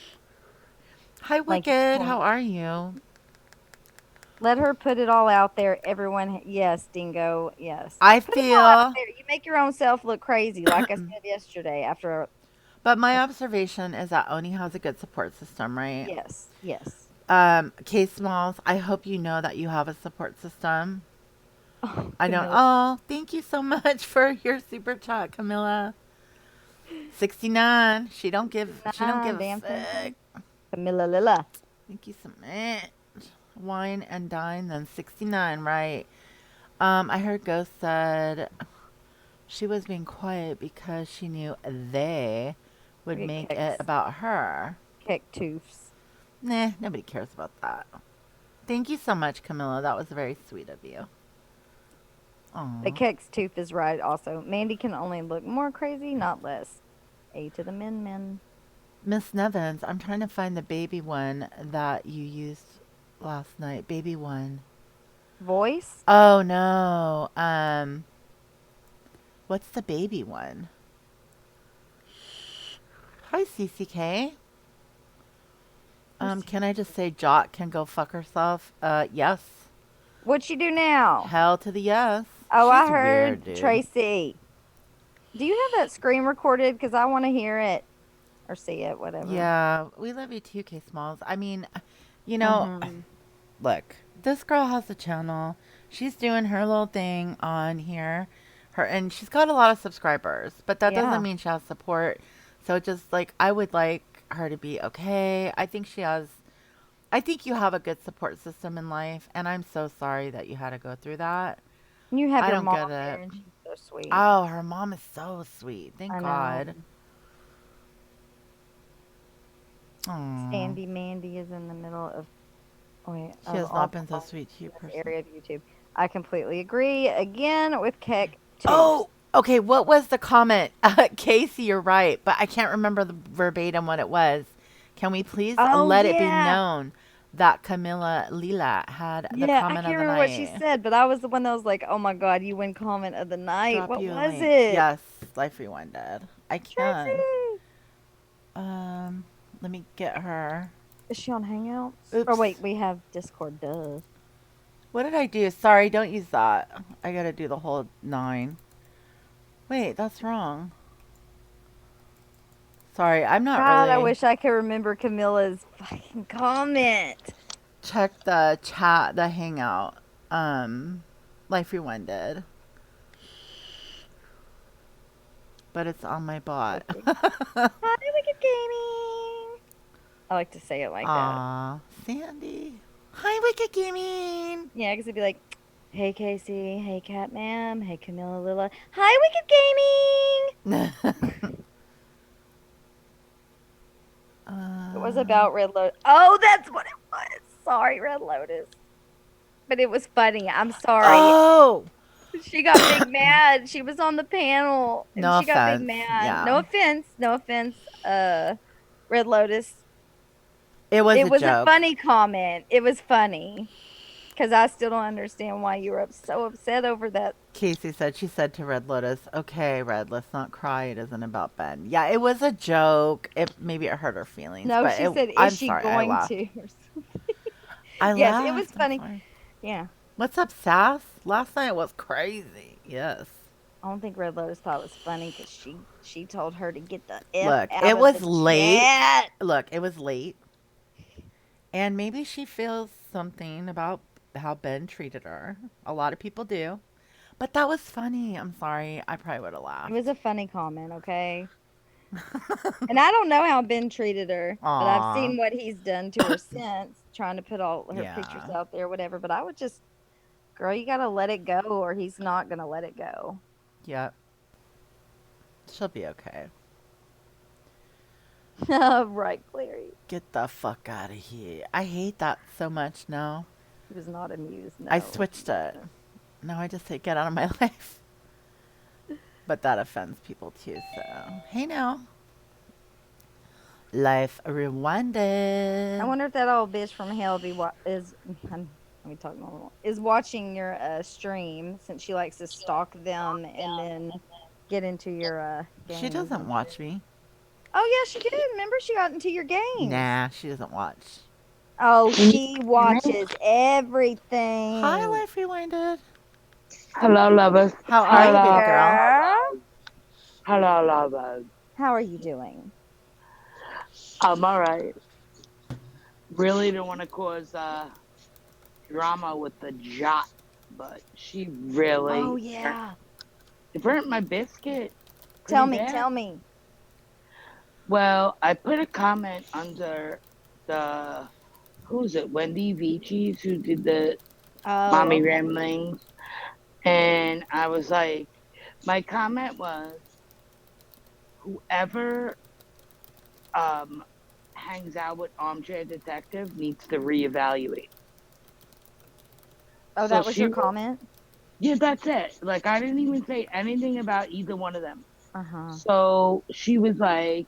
Hi, Like, Wicked. How are you? let her put it all out there. Everyone, yes, Dingo, yes. I Put it all out feel, there. You make your own self look crazy, like I said yesterday. After, but my observation is that Oni has a good support system, right? yes, yes. K Smalls, I hope you know that you have a support system. Oh, I don't. Camilla, Oh, thank you so much for your super chat, Camilla. 69. She don't give. She don't give a damn fuck. thing. Camilla Lilla. Thank you so much. Wine and dine, then 69, right? I heard Ghost said she was being quiet because she knew they would Look make at it about her. Keck Toofs. Nah, nobody cares about that. Thank you so much, Camilla. That was very sweet of you. The Aw. Keck's tooth is right also. Mandy can only look more crazy, not less. A to the men. Miss Nevins, I'm trying to find the baby one that you used last night. Baby one. Voice? Oh no. What's the baby one? Hi, CCK. Can I just say Jot can go fuck herself? Yes. What'd she do now? Hell to the yes. Oh, I She's weird, heard dude. Tracy. Do you have that screen recorded? Because I want to hear it or see it, whatever. Yeah, we love you too, K Smalls. I mean, you know, Mm-hmm. look, this girl has a channel. She's doing her little thing on here. And she's got a lot of subscribers, but that doesn't Yeah. mean she has support. So just like I would like her to be okay. I think you have a good support system in life, and I'm so sorry that you had to go through that. You have I your don't mom get there, it. and she's so sweet. Oh, her mom is so sweet. Thank I know. God. Oh, Sandy Mandy is in the middle of wait, she of has all not been so porn sweet to you in this personally. area of YouTube. I completely agree. Again with Keck Tubes. Oh, okay. What was the comment? Casey, you're right, but I can't remember the verbatim what it was. Can we please Oh let it be yeah. known that Camilla Lila had the Yeah, I comment of can't the remember what she night? said, but I was the one that was like, "Oh my God, you win comment of the night." Drop What you a was link. it? Yes, Life Rewinded. I can. Tracy. Um, let me get her. Is she on Hangouts? Or Oops. wait, we have Discord. Duh. What did I do? Sorry, don't use that. I gotta do the whole 9. Wait, that's wrong. Sorry, I'm not God, I really. wish I could remember Camilla's fucking comment. Check the chat, the hangout. Um, Life Rewinded. But it's on my bot. Wicked. Hi, Wicked Gaming. I like to say it like that. Aw, Sandy. Hi, Wicked Gaming. Yeah, because it'd be like, "Hey Casey, hey Cat Ma'am, hey Camilla Lilla, hi Wicked Gaming." It was uh, about Red Lotus. Oh, that's what it was. Sorry, Red Lotus. But it was funny. I'm sorry. oh, She got big mad. She was on the panel and no she got big offense. mad. No Yeah, offense. No offense. Red Lotus. it was It a was a joke. funny comment. It was funny because I still don't understand why you were so upset over that. Casey said, she said to Red Lotus, okay, Red, let's not cry. It isn't about Ben. Yeah, it was a joke. Maybe it hurt her feelings, No, but she said, "Is I'm she sorry. I going laughed. to?" I Yes, it was laughed. I'm funny. sorry. Yeah. What's up, Sass? Last night was crazy. Yes. I don't think Red Lotus thought it was funny because she told her to get the F Look, out it of was the late. chat. Look, it was late. And maybe she feels something about how Ben treated her. A lot of people do. But that was funny. I'm sorry. I probably would have It was laughed. a funny comment, okay? And I don't know how Ben treated her, but I've Aw. seen what he's done to her since, trying to put all her pictures Yeah. out there, whatever. But I would just, girl, you gotta let it go, or he's not gonna let it go. Yep. She'll be okay. Right, Clary. Get the fuck out of here. I hate that so much now. He was not amused. I No, switched it. no. Now I just say get out of my life. But that offends people too, so. Hey now. Life I rewinded. wonder if that old bitch from hell be what is. Let me talk normal. Is watching your stream since she likes to stalk them and then get into your She games doesn't and watch shit. me. Oh yeah, she did. Remember, she got into your games. Nah, she doesn't watch. Oh, Can you she hear me? watches Hi, everything. Life Rewinded. Hello, lovers. How are Hi, you, baby Hello, girl? girl. hello, lovers. How are you doing? I'm all right. Really don't want to cause drama with the jot, but she Oh really yeah. burnt my biscuit Tell pretty me, bad. tell me. Well, I put a comment under the who's it, Wendy Vicis, who did the Oh, mommy okay. ramblings, and I was like, my comment was, whoever um hangs out with armchair detective needs to reevaluate. Oh, So that was she your wrote, comment? yeah, that's it. Like, I didn't even say anything about either one of them. Uh-huh. So she was like,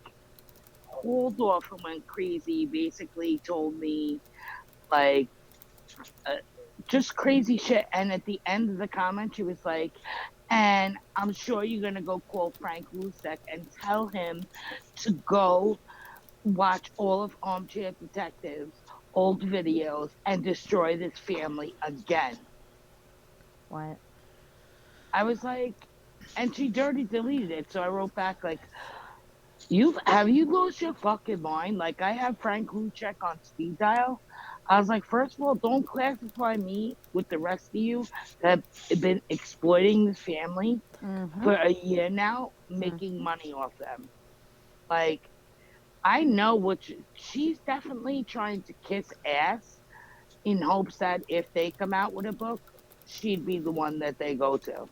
hold off and went crazy. Basically, told me, like, uh, just crazy shit. And at the end of the comment, she was like, and I'm sure you're going to go call Frank Lusek and tell him to go watch all of Armchair Detective's old videos and destroy this family again. What? I was like, and she dirty deleted it. So I wrote back like, you lost your fucking mind? Like I have Frank Lucek on speed dial. I was like, first of all, don't classify me with the rest of you that have been exploiting this family Mm-hmm. for a year now, making Mm-hmm. money off them. Like I know she's definitely trying to kiss ass in hopes that if they come out with a book, she'd be the one that they go to.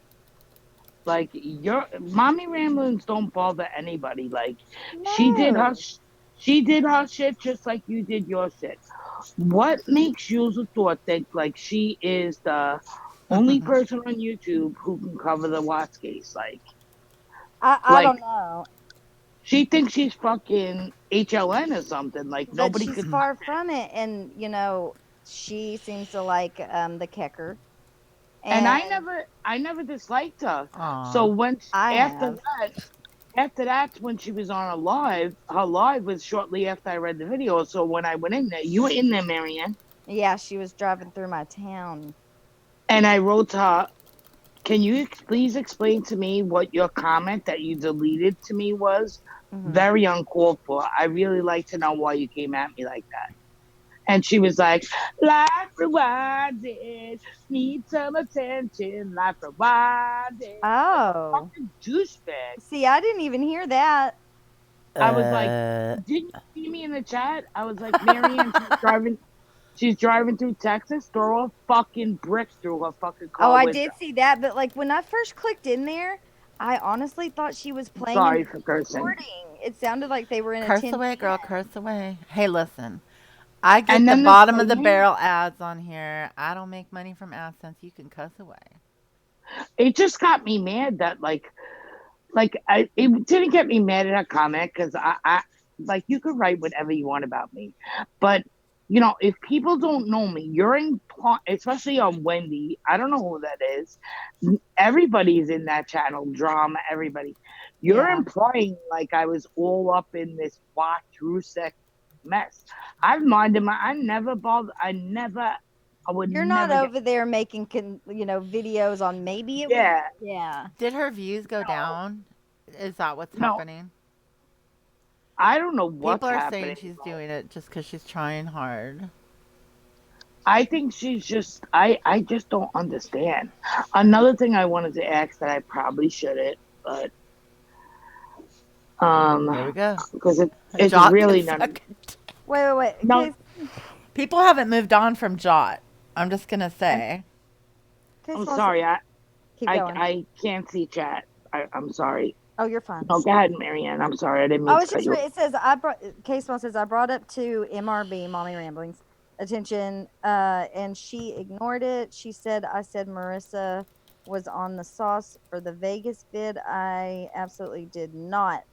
Like your mommy ramblings don't bother anybody. Like she did her No. she did her shit just like you did your shit. What makes Jules Thor think like she is the only person on YouTube who can cover the Watts case? I Like don't know. she thinks she's fucking HLN or something. Like But nobody she's could far touch it. from it. And, she seems to like the Kecker. And And I never disliked her. So Aw. when I have. after that's when she was on a live. Her live was shortly after I read the video. So when I went in there, you were in there, Marianne, Yeah, she was driving through my town. and I wrote to her, can you please explain to me what your comment that you deleted to me was? Hmm. Very uncalled for. I really like to know why you came at me like that. And she was like, life rewinded, need some attention, life rewinded. Like a Oh. fucking douchebag. See, I didn't even hear that. I was like, Uh, didn't you see me in the chat? I was like, Marianne, she's driving through Texas, throw a fucking brick through her fucking Oh, car I window. did see that, but like when I first clicked in there, I honestly thought she was I'm playing and sorry for cursing. recording. It sounded like they were in a curse 1010. away, girl, curse away. Hey, listen. I get And the then the bottom of the thing barrel ads on here. I don't make money from AdSense. You can cuss away. it just got me mad that it didn't get me mad at her comment because I like you could write whatever you want about me, but if people don't know me, especially on Wendy. I don't know who that is. Everybody's in that channel, drama. Everybody, you're Yeah. implying like I was all up in this Watt Rusek mess. I've minded my. I never bother. I would You're not never get. over there making videos on maybe it was. Yeah, Yeah. Did her views go no, down? Is that what's no. happening? I don't know People what's are saying happening. she's doing it just because she's trying hard. I think she's just I just don't understand. Another thing I wanted to ask that I probably shouldn't, but Here we go. because it's Jot can really none of suck it. Wait. no. People haven't moved on from Jot. I'm just going to And say. case I'm law says, sorry. keep going. I can't see chat. I'm sorry. Oh, you're fine. No, go ahead, Marianne. I'm sorry. I didn't I mean to was cut just you off. it says case law says I brought up to MRB Mommy Ramblings attention, and she ignored it. She said I said Marissa was on the sauce for the Vegas bid. I absolutely did not.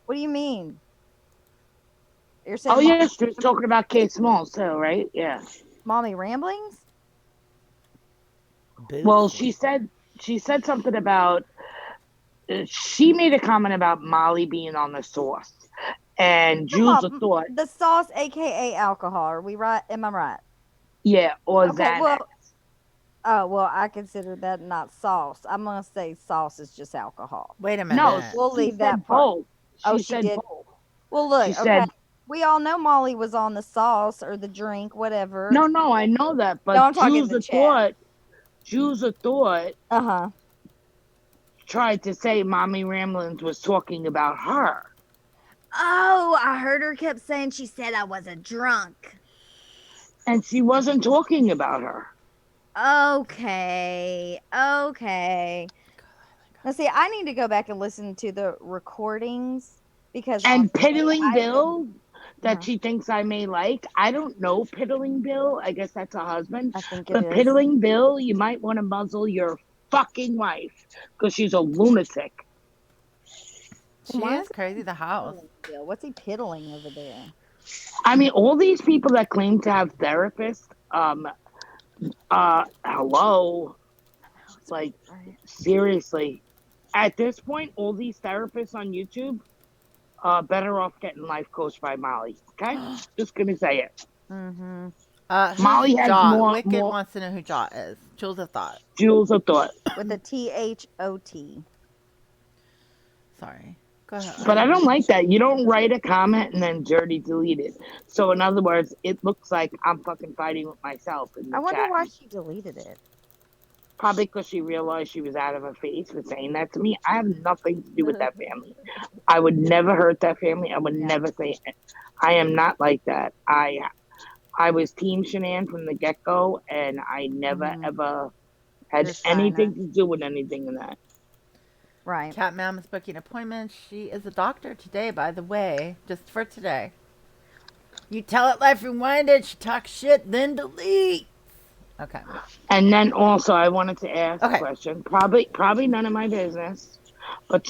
What do you mean? You're Oh saying yes, she was talking about Kate Smalls too, right? Yeah. Mommy Ramblings? Well, Boo. she said something about she made a comment about Molly being on the sauce, and Talking Jules about thought, the sauce, aka alcohol. Are we right? Am I right? yeah, or Okay. Xanax. Well, I consider that not sauce. I'm gonna say sauce is just alcohol. Wait a No, minute. We'll she leave that said part. both. Oh, She she said did. both. Well, She look, okay. said, We all know Molly was on the sauce or the drink, whatever. no, no, I know that, No, but I'm talking the chat. Jules thought Uh-huh. tried to say Mommy Ramblins was talking about her. Oh, I heard her kept saying she said I was a drunk. And she wasn't talking about her. Okay. Okay. Now see, I need to go back and listen to the recordings because And honestly, Piddling I didn't. Bill, that Uh-huh. she thinks I may like. I don't know Piddling Bill. I guess that's her husband. I think it But is. Piddling Bill, you might want to muzzle your fucking wife because she's a lunatic. She Why is is it crazy, the house. piddling still? What's he piddling over there? I mean, all these people that claim to have therapists, hello, like, Right. seriously. At this point, all these therapists on YouTube better off getting life coached by Molly. Okay, just gonna say it. Mm-hmm. Who's Molly has Jot? Wicked more wants to know who Jot is. Jules of Thought. jewels of thought. With a THOT. sorry. Go ahead. But I don't like that. You don't write a comment and then dirty delete it. So in other words, it looks like I'm fucking fighting with myself in I the wonder chat. why she deleted it. Probably because she realized she was out of her face for saying that to me. I have nothing to do with that family. I would never hurt that family. I would Yeah. never say it. I am not like that. I was Team Shanann from the get go, and I never Mm-hmm. ever had You're trying anything to. to do with anything in that. Right. Cat Ma'am is booking appointments. She is a doctor today, by the way, just for today. You tell it like rewind it. She talks shit, then delete. Okay. And then also, I wanted to ask a Okay. question. Probably none of my business, but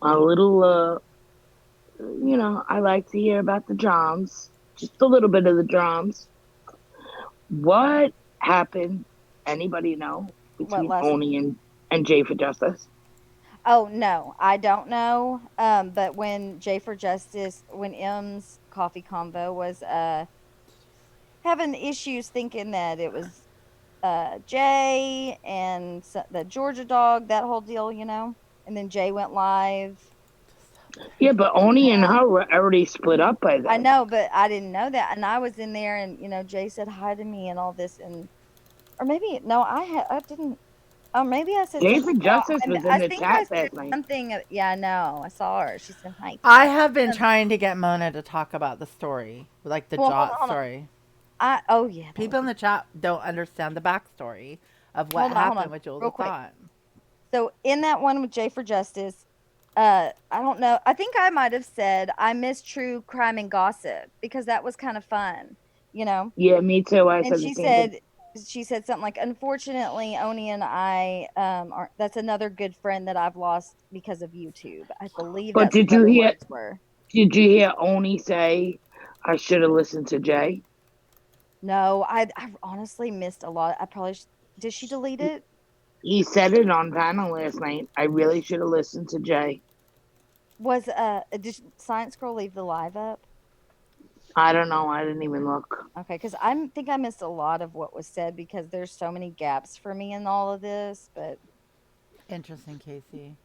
a little. I like to hear about the drums, just a little bit of the drums. What happened? Anybody know What between last night? Oni and Jay for Justice? Oh no, I don't know. But when Jay for Justice, when M's coffee convo was having issues thinking that it was Jay and the Georgia dog, that whole deal, and then Jay went live. Yeah, but Oni and her were already split up by I then. know, but I didn't know that, and I was in there, and Jay said hi to me and all this, and or maybe no, I didn't. Oh, maybe I said Jay something for Justice about. was in I the think I chat said last night. something. Yeah, I know. I saw her. She said hi. I have been Um, trying to get Mona to talk about the story, like the well, hold on, Jot hold on. story. Oh yeah, that People would in be. the chat don't understand the backstory of what Hold happened on, with Jules real of quick. Thought. So in that one with Jay for Justice, I don't know. I think I might have said I miss true crime and gossip because that was kind of fun, you know. Yeah, me too. I And said the same thing. she said something like, "Unfortunately, Oni and I are that's another good friend that I've lost because of YouTube." I believe But that's what her words were. did you hear Oni say I should have listened to Jay? No, I honestly missed a lot. I probably did. She delete it? He said it on panel last night. I really should have listened to Jay. Was did Science Girl leave the live up? I don't know. I didn't even look. Okay, because I think I missed a lot of what was said because there's so many gaps for me in all of this. But Interesting, Casey.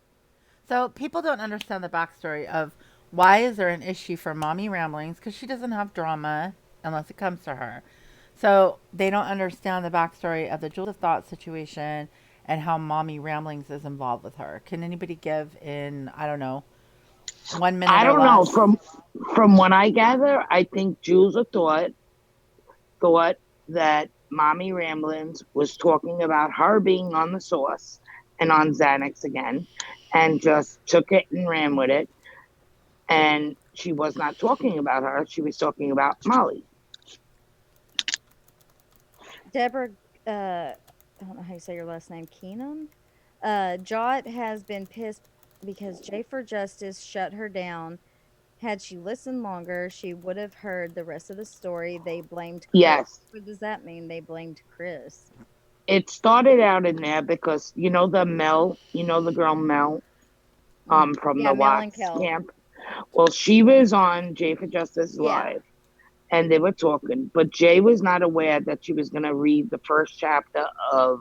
So people don't understand the backstory of why is there an issue for mommy ramblings because she doesn't have drama unless it comes to her. So they don't understand the backstory of the Jules of Thought situation and how mommy ramblings is involved with her. Can anybody give in I don't know 1 minute I or don't know. less? From what I gather, I think Jules thought that Mommy Ramblins was talking about her being on the sauce and on Xanax again, and just took it and ran with it. And she was not talking about her; she was talking about Molly. Deborah, I don't know how you say your last name, Keenum. Jot has been pissed because Jay for Justice shut her down. Had she listened longer, she would have heard the rest of the story. They blamed Chris. Yes, What does that mean? They blamed Chris. it started out in there because the girl Mel, from Yeah, the Mel and Watts Kel. camp. Well, she was on Jay for Justice Yeah. Live, and they were talking, but Jay was not aware that she was going to read the first chapter of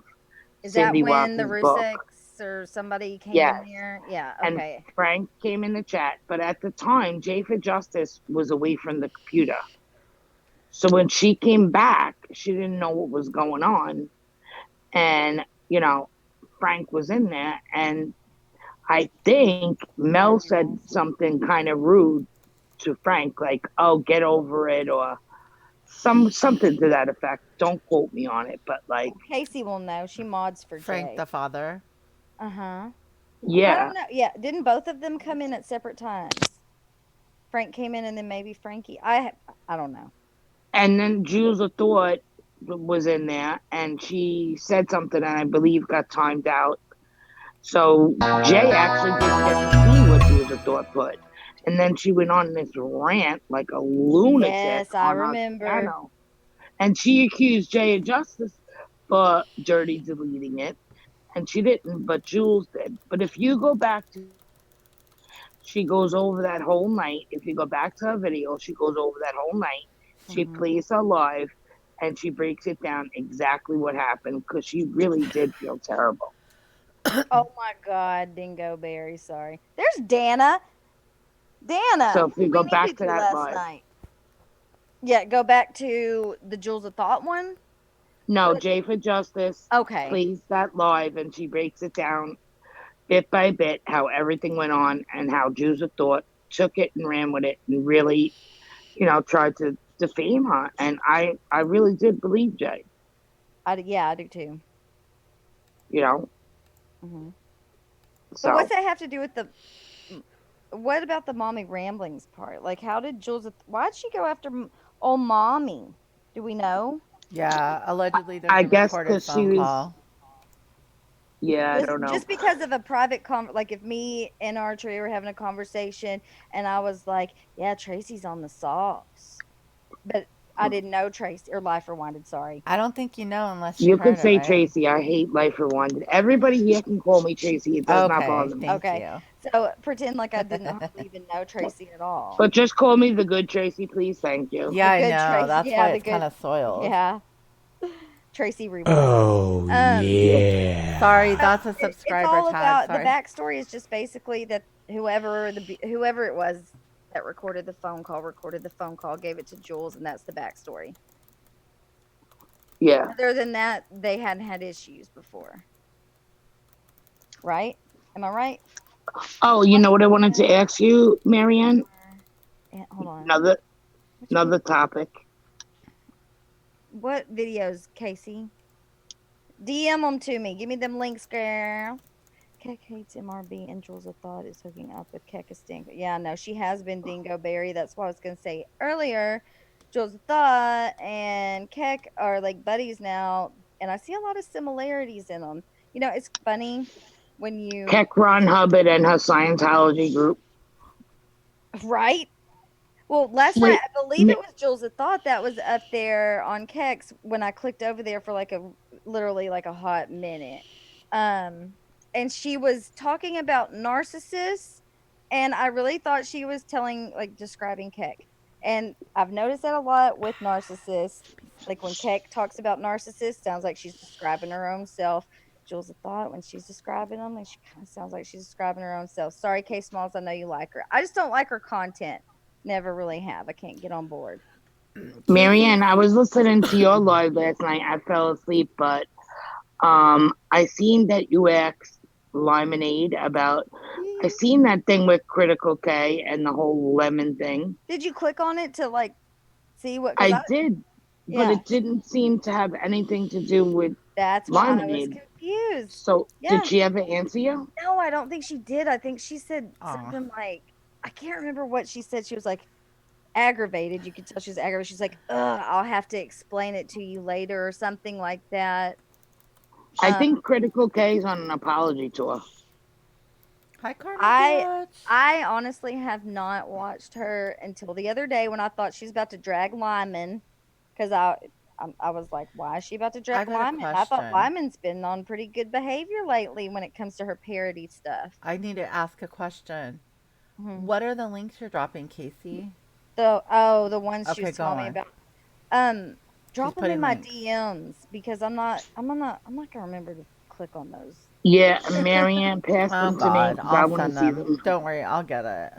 Is that Cindy when the Watts's book. Ruseks or somebody came in Yes. there? Yeah, And okay. Frank came in the chat, but at the time, Jay for Justice was away from the computer. So when she came back, she didn't know what was going on. And, Frank was in there. And I think Mel said something kind of rude to Frank, like, oh, get over it, or something to that effect. Don't quote me on it, but like, Well, Casey will know. She mods for Frank Jay. the father. Uh-huh. I yeah. don't know. Yeah, didn't both of them come in at separate times? Frank came in and then maybe Frankie. I don't know. And then Jules of Thought was in there, and she said something, and I believe got timed out. So Jay actually didn't get to see what Jules of Thought put. And then she went on this rant like a lunatic Yes, I on our remember. channel. And she accused Jay of Justice for dirty deleting it. And she didn't, but Jules did. But if you go back to she goes over that whole night. If you go back to her video, she goes over that whole night. She Hmm. plays her live and she breaks it down exactly what happened because she really did feel terrible. Oh my God, Dingo Berry. Sorry. There's Dana. So Dana, if we what go do you need back to to do that last live, night? Yeah, go back to the Jewels of Thought one. no, What? Jay for Justice Okay. plays that live and she breaks it down bit by bit how everything went on and how Jews of Thought took it and ran with it and really, tried to defame her. And I really did believe Jay, Yeah, I do too. you know. Hmm. But what's So that have to do with the? What about the mommy ramblings part? Like, how did why'd she go after old mommy? Do we know? Yeah, allegedly there's I a guess recorded because she phone was, call. yeah, I Just don't know. just because of a private like if me and Archery were having a conversation and I was like, "Yeah, Tracy's on the sauce," but I didn't know Tracy or Life Rewinded. Sorry. I don't think you know unless you You heard could it, say right? Tracy. I hate life for one. Everybody here can call me Tracy. It does not Okay, bother me. thank Okay, you. so pretend like I didn't hardly even know Tracy at all. But just call me the good Tracy, please. Thank you. Yeah, The I good know. Tracy, That's yeah, why the it's kind good, of soiled. yeah, Tracy Rewind. Oh, Yeah. Sorry, yeah. that's a It's subscriber all tag. about the Sorry. backstory is just basically that whoever it was that recorded the phone call, gave it to Jules, and that's the backstory. Yeah. Other than that, they hadn't had issues before, right? Am I right? Oh, you know what I wanted to ask you, Marianne? Hold on. Another Which video? another topic. What videos, Casey? DM them to me. Give me them links, girl. Keck hates MRB and Jules of Thought is hooking up with Keck Dingo. Yeah, no, she has been Dingo Berry. That's what I was going to say earlier. Jules of Thought and Keck are like buddies now, and I see a lot of similarities in them. It's funny when you, Keck Ron Hubbard and her Scientology group. right? Well, last night Wait, I believe Ma- it was Jules that thought that was up there on Kex when I clicked over there for literally like a hot minute. Um and she was talking about narcissists, and I really thought she was describing Keck. And I've noticed that a lot with narcissists. Like when Keck talks about narcissists, sounds like she's describing her own self. Jules of Thought, when she's describing them, and she kind of sounds like she's describing her own self. Sorry, K Smalls, I know you like her. I just don't like her content. Never really have. I can't get on board. Casey's. Marianne, I was listening to your live last night. I fell asleep, but I seen that you asked Lemonade about. I seen that thing with Critical K and the whole lemon thing. Did you click on it to see what? Because I I, did, but yeah, it didn't seem to have anything to do with that's why I was Lemonade. confused. So did Yeah, she ever answer you? no, I don't think she did. I think she said Aw. something like, I can't remember what she said. She was like aggravated. You could tell she was aggravated. She's like, ugh, I'll have to explain it to you later or something like that. I Um, think Critical K is on an apology tour. Hi, Karma I Bitch. I honestly have not watched her until the other day when I thought she was about to drag Lyman, because I was like, why is she about to I drag got a Lyman? I thought question. Lyman's been on pretty good behavior lately when it comes to her parody stuff. I need to ask a question. Mhm. What are the links you're dropping, Casey? The ones she Okay, was go telling me on. about. She's Drop them in putting my links. DMs because I'm not gonna remember to click on those. Yeah, Marianne passed Oh, them to me God. because I I'll want to send see them. them. Don't worry. I'll get it.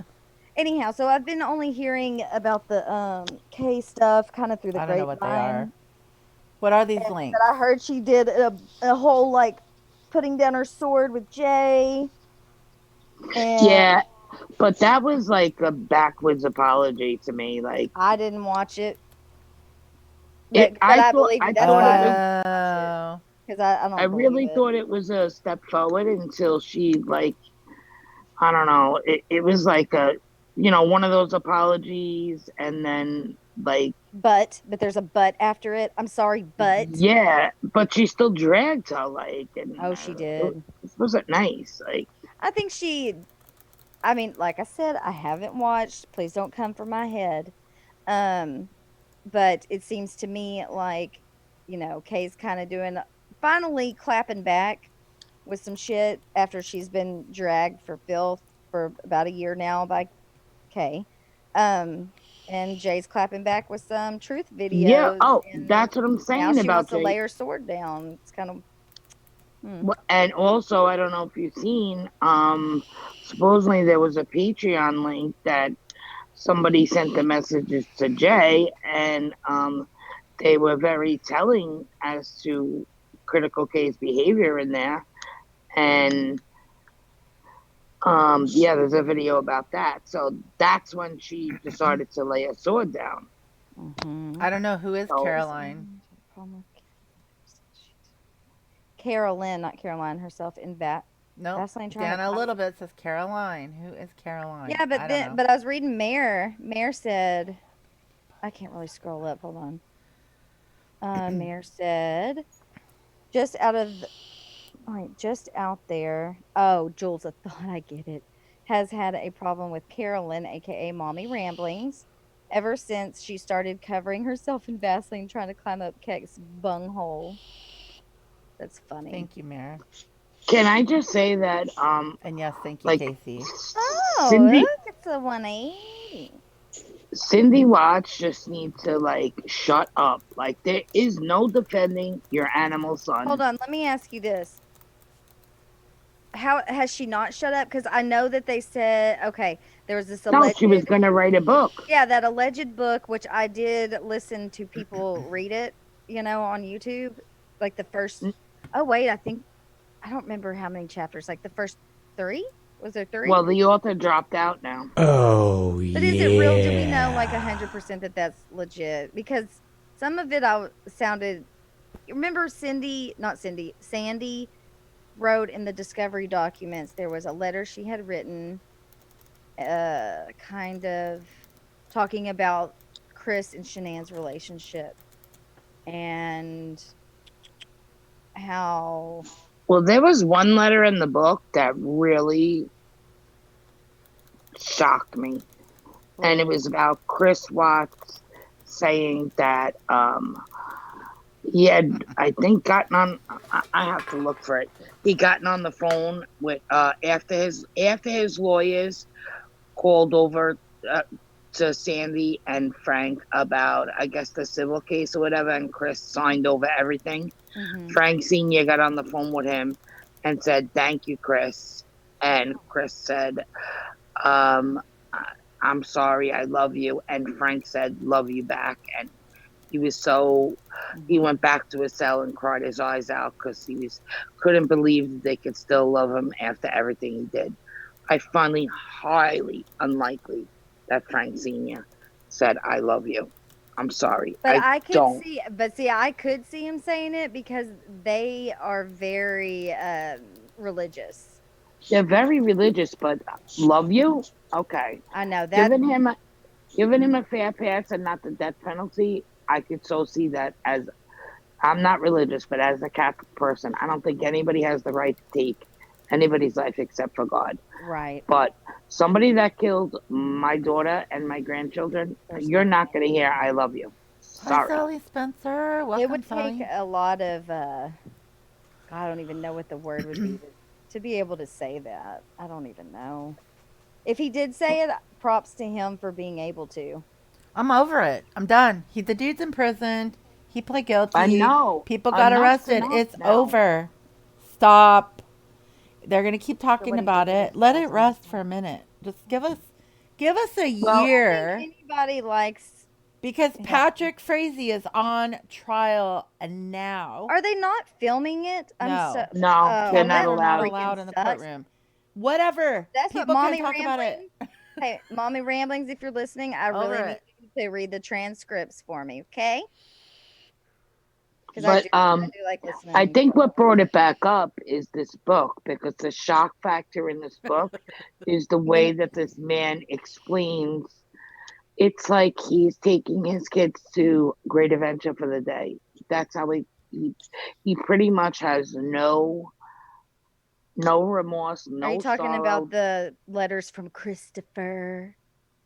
Anyhow, so I've been only hearing about the K stuff kind of through the I don't know what they are. grapevine. What are these But links? I heard she did a whole putting down her sword with Jay, and Yeah, but that was like a backwards apology to me. Like I didn't watch it, it, but I believe you. I That's thought why it I was. didn't watch it Oh. because I I don't believe really it. thought it was a step forward until she like I don't know. It was like one of those apologies, and then like But there's a but after it. I'm sorry, but yeah, but she still dragged her like, and oh, she did. it wasn't nice. Like I think she. I mean, like I said, I haven't watched. Please don't come for my head. Um, but it seems to me like Kay's kind of doing finally clapping back with some shit after she's been dragged for filth for about a year now by Kay. Um, and Jay's clapping back with some truth yeah. videos, Oh, and that's what I'm now saying she about wants to lay Jay. her sword down. It's kind of Hmm. And also, I don't know if you've seen, supposedly there was a Patreon link that somebody sent the messages to Jay, and they were very telling as to critical case behavior in there. And yeah, there's a video about that. So that's when she decided to lay a sword down. Mm-hmm. I don't know who is So Caroline. Carolyn, not Caroline herself, in Nope. Vaseline trying to Down a climb. little bit says Caroline. Who is Caroline? Yeah, I don't know. but I was reading Mayor. Mayor said, I can't really scroll up. Hold on. Mayor said, just out of like just out there. Oh, Jules, I thought I get it. Has had a problem with Carolyn, aka Mommy Ramblings, ever since she started covering herself in Vaseline trying to climb up Keck's bunghole. That's funny. Thank you, Mara. can I just say that And yes, thank you, like Casey. Oh, Cindy look, it's a 180. Cindy Watts just needs to like shut up. Like there is no defending your animal Hold son. on, let me ask you this. How has she not shut up? Because I know that they said, okay, there was this No, alleged, she was gonna write a book. yeah, that alleged book, which I did listen to people read it, on YouTube. Like the first, oh, wait, I don't remember how many chapters, like the first three? Was there three? Well, the author dropped out now. Oh, But is it real? Do we know like yeah. 100% that that's legit? Because some of it sounded, remember not Cindy, Sandy wrote in the discovery documents, there was a letter she had written, kind of talking about Chris and Shanann's relationship and how, Well, there was one letter in the book that really shocked me, and it well, was about Chris Watts saying that he had, I think, gotten on. I have to look for it. He gotten on the phone with after his lawyers called over uh, to Sandy and Frank about, I guess, the civil case or whatever, and Chris signed over everything. mhm. Frank Sr. got on the phone with him and said, "Thank you, Chris." And Chris said, um, "I'm sorry, I love you." And Frank said, "Love you back." And he was so he Mhm. went back to his cell and cried his eyes out because couldn't believe that they could still love him after everything he did. I find highly unlikely that Frank Sr. said, "I love you." I'm sorry, But I I could don't. see, but see, I could see him saying it because they are very religious. They're very religious, but love you, okay. I know that. Giving him giving him a fair pass and not the death penalty. I could so see that as I'm not religious, but as a Catholic person, I don't think anybody has the right to take anybody's life except for God. Right. But somebody that killed my daughter and my grandchildren, There's you're no not way. going to hear "I love you." Hi, Sorry. Sally Spencer. It Welcome, would take Sally. a lot of I don't even know what the word would be to be able to say that. I don't even know. If he did say it, props to him for being able to. I'm over it. I'm done. The dude's in prison. He pled I guilty. know People got enough's arrested. enough It's now. over. Stop. They're gonna keep For talking what he about did to his it. Let it cousin. rest for a minute. Just give us a Well, I don't think year anybody likes because him. Patrick Frazee is on trial now. Are they not filming it? I'm so. No, no, Oh, they're well, not cameras that are not allowed. freaking allowed in the sucks. courtroom. Whatever. That's what People can Mommy talk about it. Ramblings. Hey, Mommy Ramblings, if you're listening, I Over really need it. you to read the transcripts for me, okay? Because But I do like I listening. think what brought it back up is this book because the shock factor in this book is the You way that this man explains. It's like he's taking his kids to Great Adventure for the day. That's how he pretty much has no remorse, Are you no talking about sorrow. the letters from Christopher?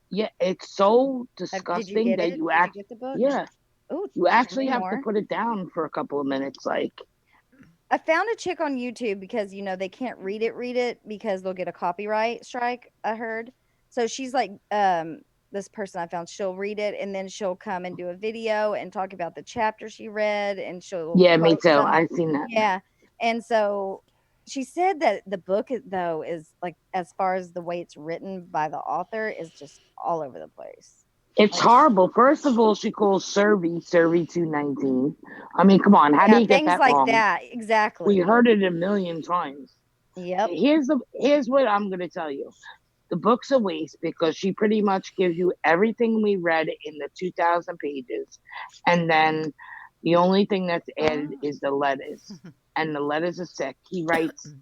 Yeah, it's so Did you disgusting get that it? you Did you act. get the book? Yeah, Oh, you tell actually me have to more. put it down for a couple of minutes. Like, I found a chick on YouTube because they can't read it because they'll get a copyright strike, I heard. So she's like this person I found, she'll read it and then she'll come and do a video and talk about the chapter she read and she'll yeah, me quote too. some. I've seen that. Yeah. And so she said that the book, though, is like, as far as the way it's written by the author, is just all over the place. It's Like, horrible. First of all, she calls Survey 219. I mean, come on, how do yeah, you get things that like wrong? that. We Exactly. heard it a million times. Yep. Here's what I'm gonna tell you. The book's a waste because she pretty much gives you everything we read in the 2,000 pages, and then the only thing that's added is the letters, and the letters are sick. He writes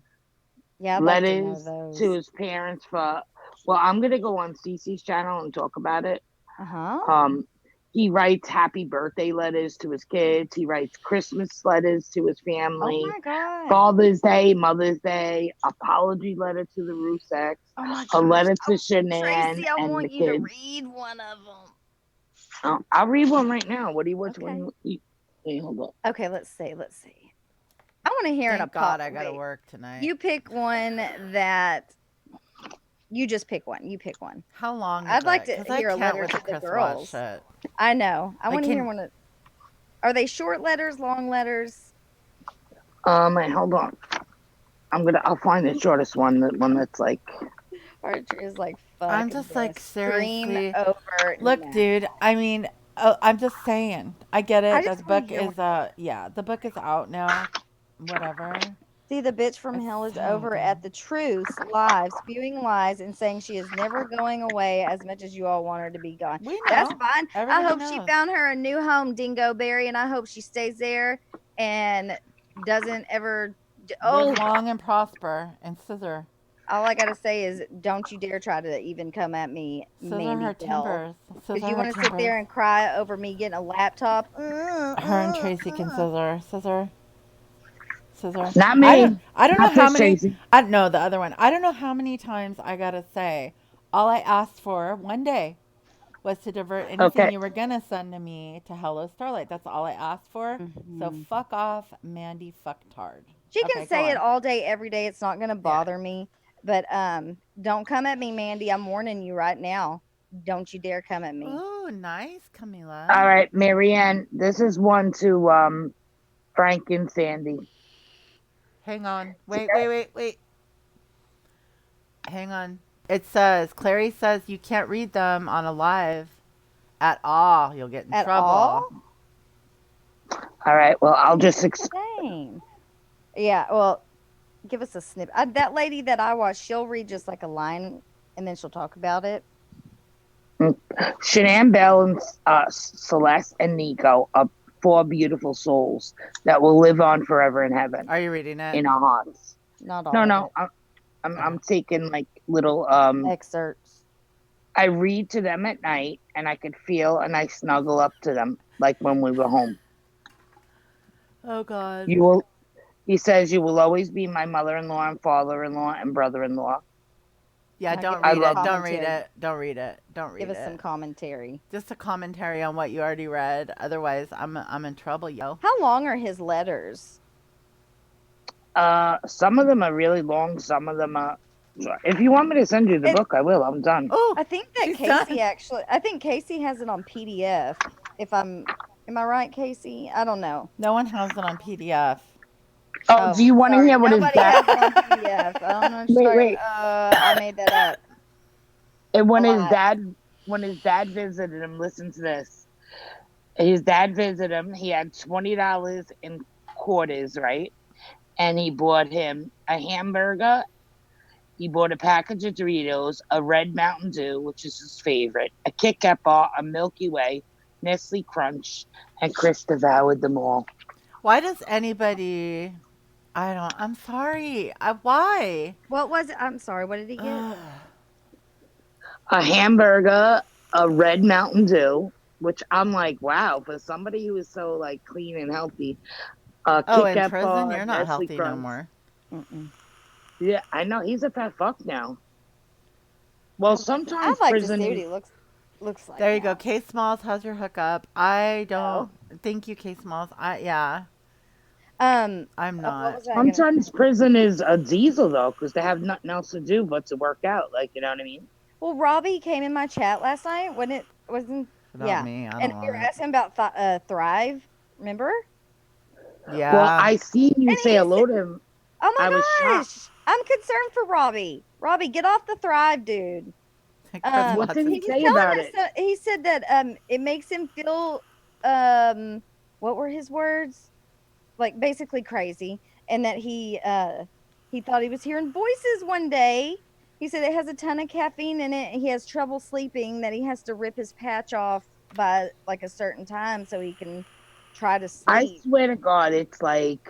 Yeah, I'd like to know letters to those. his parents for. Well, I'm gonna go on Cece's channel and talk about it. Uh huh. Um, he writes happy birthday letters to his kids. He writes Christmas letters to his Oh family, my God. Father's Day, Mother's Day, apology letter to the Ruseks, Oh my a gosh. letter to Oh, Shanann Tracy, I and the want you to kids. read one of them. I'll read one right now. What do you want? Okay. Wait, hold up. Okay, let's see. Let's see. I want to hear an Thank God I apology. gotta work tonight. You pick one that you just pick one. You pick one. How long is I'd like it? to Because I hear a can't letter with the to the Chris Watts girls. shit. I know. I Like, want to hear can one of. Are they short letters, long letters? Hold on. I'll find the shortest one. The one that's like. Archer is like, fuck I'm just like this. Scream seriously. over Look, now. dude. I mean, I'm just saying. I get I it. just That want to book hear one. is yeah. The book is out now. Whatever. See, the bitch from It's hell is so over at dumb. the truth, live, spewing lies and saying she is never going away as much as you all want her to be gone. We That's know. fine. I Everybody hope she knows. found her a new home, Dingo Berry, and I hope she stays there and doesn't ever. Live Oh, long and prosper and scissor. all I gotta say is, don't you dare try to even come at me, Scissor her Mandy Bell. timbers. Because Scissor you her want to sit timbers. there and cry over me getting a laptop. Her and Tracy can scissor. Scissor. Scissor. Not I don't me. I don't know Not how this many Tracy. I know the other one. I don't know how many times I gotta say all I asked for one day was to divert anything Okay. you were gonna send to me to Hello Starlight. That's all I asked for. So Mhm. fuck off, Mandy fucktard. She can Okay, go say it on. all day, every day. It's not gonna Yeah. bother me. But don't come at me, Mandy. I'm warning you right now. Don't you dare come at me. Ooh, nice, All Camila. right, Marianne. This is one to Frank and Sandy. Hang on. Wait. Hang on. It says Clary says you can't read them on a live at all. You'll get in At trouble. all? All right. Well, I'll just Dang. Yeah, well, give us a snip. That lady that I watch, she'll read just like a line and then she'll talk about it. Shanann Bell and Celeste and Nico are four beautiful souls that will live on forever in heaven Are you reading it? in our hearts. Not all No, of no, it. Okay. I'm taking like little Excerpts. I read to them at night and I could feel and I snuggle up to them like when we were home. Oh God. You will He says you will always be my mother-in-law and father-in-law and brother-in-law. Yeah, Now give don't us I read some love it. you. Don't read commentary. it. Don't read it. Don't Give read us some it. commentary. Just a commentary on what you already read. Otherwise, I'm in trouble, yo. How long are his letters? Some of them are really long, some of them are if you want me to send you the And book, I will. I'm done. Oh, I think that she's done. I think Casey has it on PDF. If am I right, Casey? I don't know. No one has it on PDF. Oh, Oh, do you want to sorry. hear what his Nobody dad has it on PDF. I don't know what you're Wait, talking wait. about. I made that up. And A lot. when his dad visited him, listen to this. His dad visited him. He had $20 in quarters, right? And he bought him a hamburger. He bought a package of Doritos, a red Mountain Dew, which is his favorite, a Kit Kat bar, a Milky Way, Nestle Crunch, and Chris devoured them all. Why does anybody? I don't. I'm sorry. Why? What was it? I'm sorry. What did he get? Ugh. A hamburger, a red Mountain Dew, which I'm like, wow, for somebody who is so like clean and healthy, a Oh, Kit in Kat prison, bar, you're not Nestle healthy no Crunch. more. Mm-mm. Yeah, I know he's a fat fuck now. Well, I'd sometimes like to see prison what is. he looks like There you go. now. Kay Smalls has your hookup. I don't. No. Thank you, Kay Smalls. Yeah. I'm What not. was I gonna Sometimes say? prison is a diesel though, because they have nothing else to do but to work out. Like you know what I mean? Well, Robbie came in my chat last night when it wasn't. About Yeah, me. I and don't we were want it. asking about Thrive. Remember? Well, Yeah. I seen you And say hello to him. oh I was my shocked. gosh, I'm concerned for Robbie. Robbie, get off the Thrive, dude. Chris What did Watson. he He was say about telling it? us, he said that it makes him feel um what were his words? Like basically crazy, and that he thought he was hearing voices one day. He said it has a ton of caffeine in it. He has trouble sleeping, that he has to rip his patch off by like a certain time so he can try to I sleep. swear to God, it's like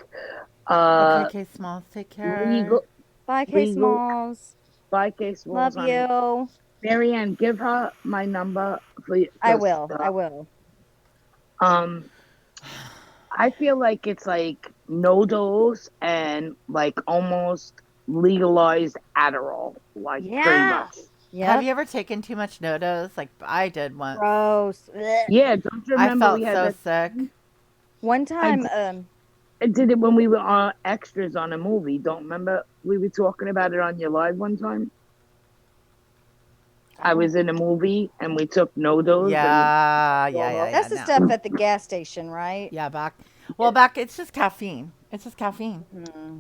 Okay, uh K Smalls, take care. legal Bye, K legal Smalls. 5K Love rules, honey. you. Marianne, give her my number for I because will. I will. um I feel like it's like no dose and like almost legalized Adderall, like pretty Yeah. much. Have Yep. you ever taken too much no-dos? Like I did once. Gross. Ugh. Yeah, don't you I remember we felt had so that? sick. One I time, did, I did it when we were extras on a movie. Don't remember we were talking about it on your live one time. I I don't. was in a movie and we took no dose and Yeah, yeah, all yeah, up. yeah. That's the No. stuff at the gas station, right? Yeah, back it's just caffeine. It's just caffeine. Hmm.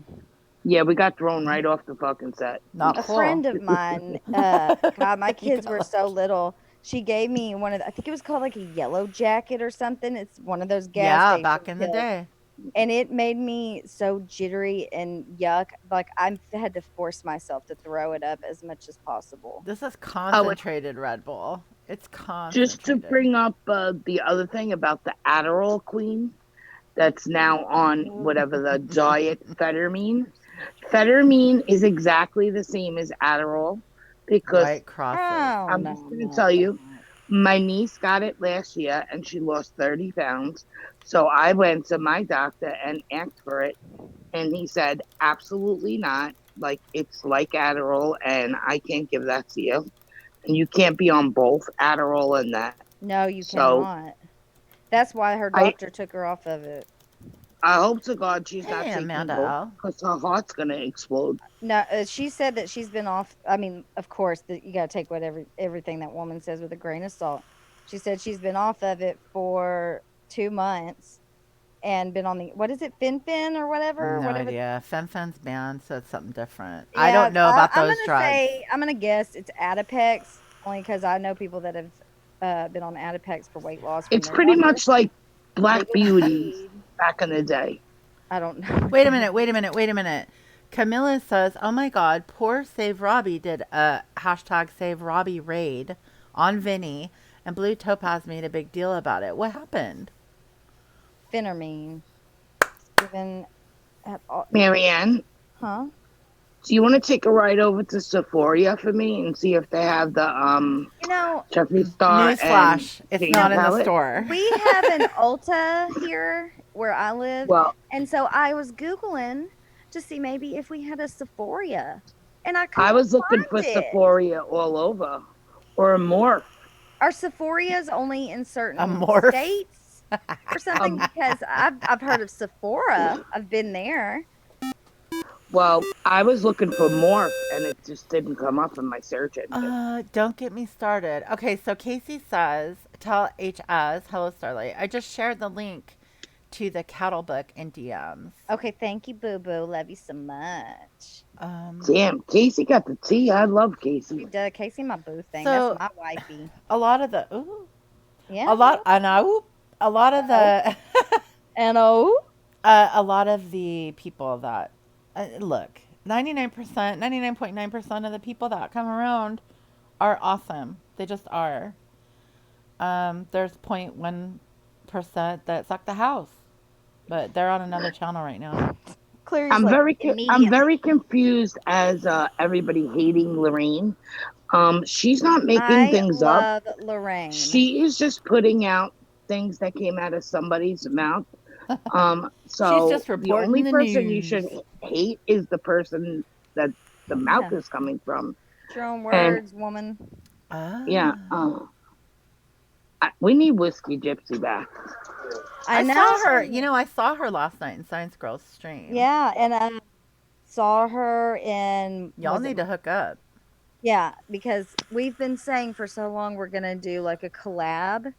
Yeah, we got thrown right off the fucking set. Not A cool. friend of mine, God, my You kids got were so lucky. little. She gave me one of the, I think it was called like a yellow jacket or something. It's one of those gas Yeah, station back in the pills. day. And it made me so jittery and yuck. Like I had to force myself to throw it up as much as possible. This is Oh, and concentrated Red Bull. It's just to concentrated. bring up the other thing about the Adderall Queen that's now on whatever the diet Fettermine. Fettermine is exactly the same as Adderall because White crosses. Oh I'm just no, going to no, tell it's you, not. my niece got it last year and she lost 30 pounds. So I went to my doctor and asked for it, and he said, absolutely not. Like, it's like Adderall, and I can't give that to you. And you can't be on both Adderall and that. No, you So cannot. That's why her I, doctor took her off of it. I hope to God she's not Hey, taking Amanda both L. because her heart's going to explode. No, she said that she's been off. I mean, of course, that you got to take whatever everything that woman says with a grain of salt. She said she's been off of it for 2 months and been on the what is it, Fin or whatever, No whatever. idea. FemFem's banned, so it's something different. I Yeah, don't know about I'm those gonna drugs. say I'm gonna guess it's Adipex, only because I know people that have been on Adipex for weight loss from It's their pretty doctor. much like They Black didn't Beauties need. back in the day. I don't know what Wait a that minute, wait a is. minute, wait a minute. Camilla says, oh my god, poor Save Robbie did a hashtag Save Robbie raid on Vinny, and Blue Topaz made a big deal about it. What happened? Phenermine given at all, Marianne, huh? do you want to take a ride over to Sephora for me and see if they have the You know, Jeffree Star and Newsflash, it's you Shane not know, in the palette? store. we have an Ulta here where I live, Well, and so I was Googling to see maybe if we had a Sephora, and I I couldn't was looking find for it. Sephora all over or a Morph. Are Sephora's only in A certain morph. states or something? Um, Because I've heard of Sephora. I've been there. well, I was looking for Morph and it just didn't come up in my search engine. Don't get me started. Okay, so Casey says, tell HS, hello Starlight. I just shared the link to the cattle book in DMs. Okay, thank you, Boo Boo. Love you so much. Um, Damn, Casey got the tea. I love She Casey. does. Casey, my boo thing. That's so my wifey. a lot of the, ooh, Yeah. a lot, I know, a lot of Oh. the, N-O. a lot of the people that, look, 99%, 99.9% of the people that come around are awesome. They just are. There's 0.1% that suck the house, but they're on another channel right now. Clary's like I'm immediately. very confused as everybody hating Lorraine. She's not making I things up. love Lorraine. She is just putting out things that came out of somebody's mouth. She's So just the reporting only the person you should news. hate is the person that the mouth Yeah. is coming from. Your own And words, woman. yeah, Ah. we need Whiskey Gypsy back. I I saw her, know. I saw her last night in Science Girls stream. Yeah, and I saw her in Y'all was it need to hook up. yeah, because we've been saying for so long we're gonna do like a collab.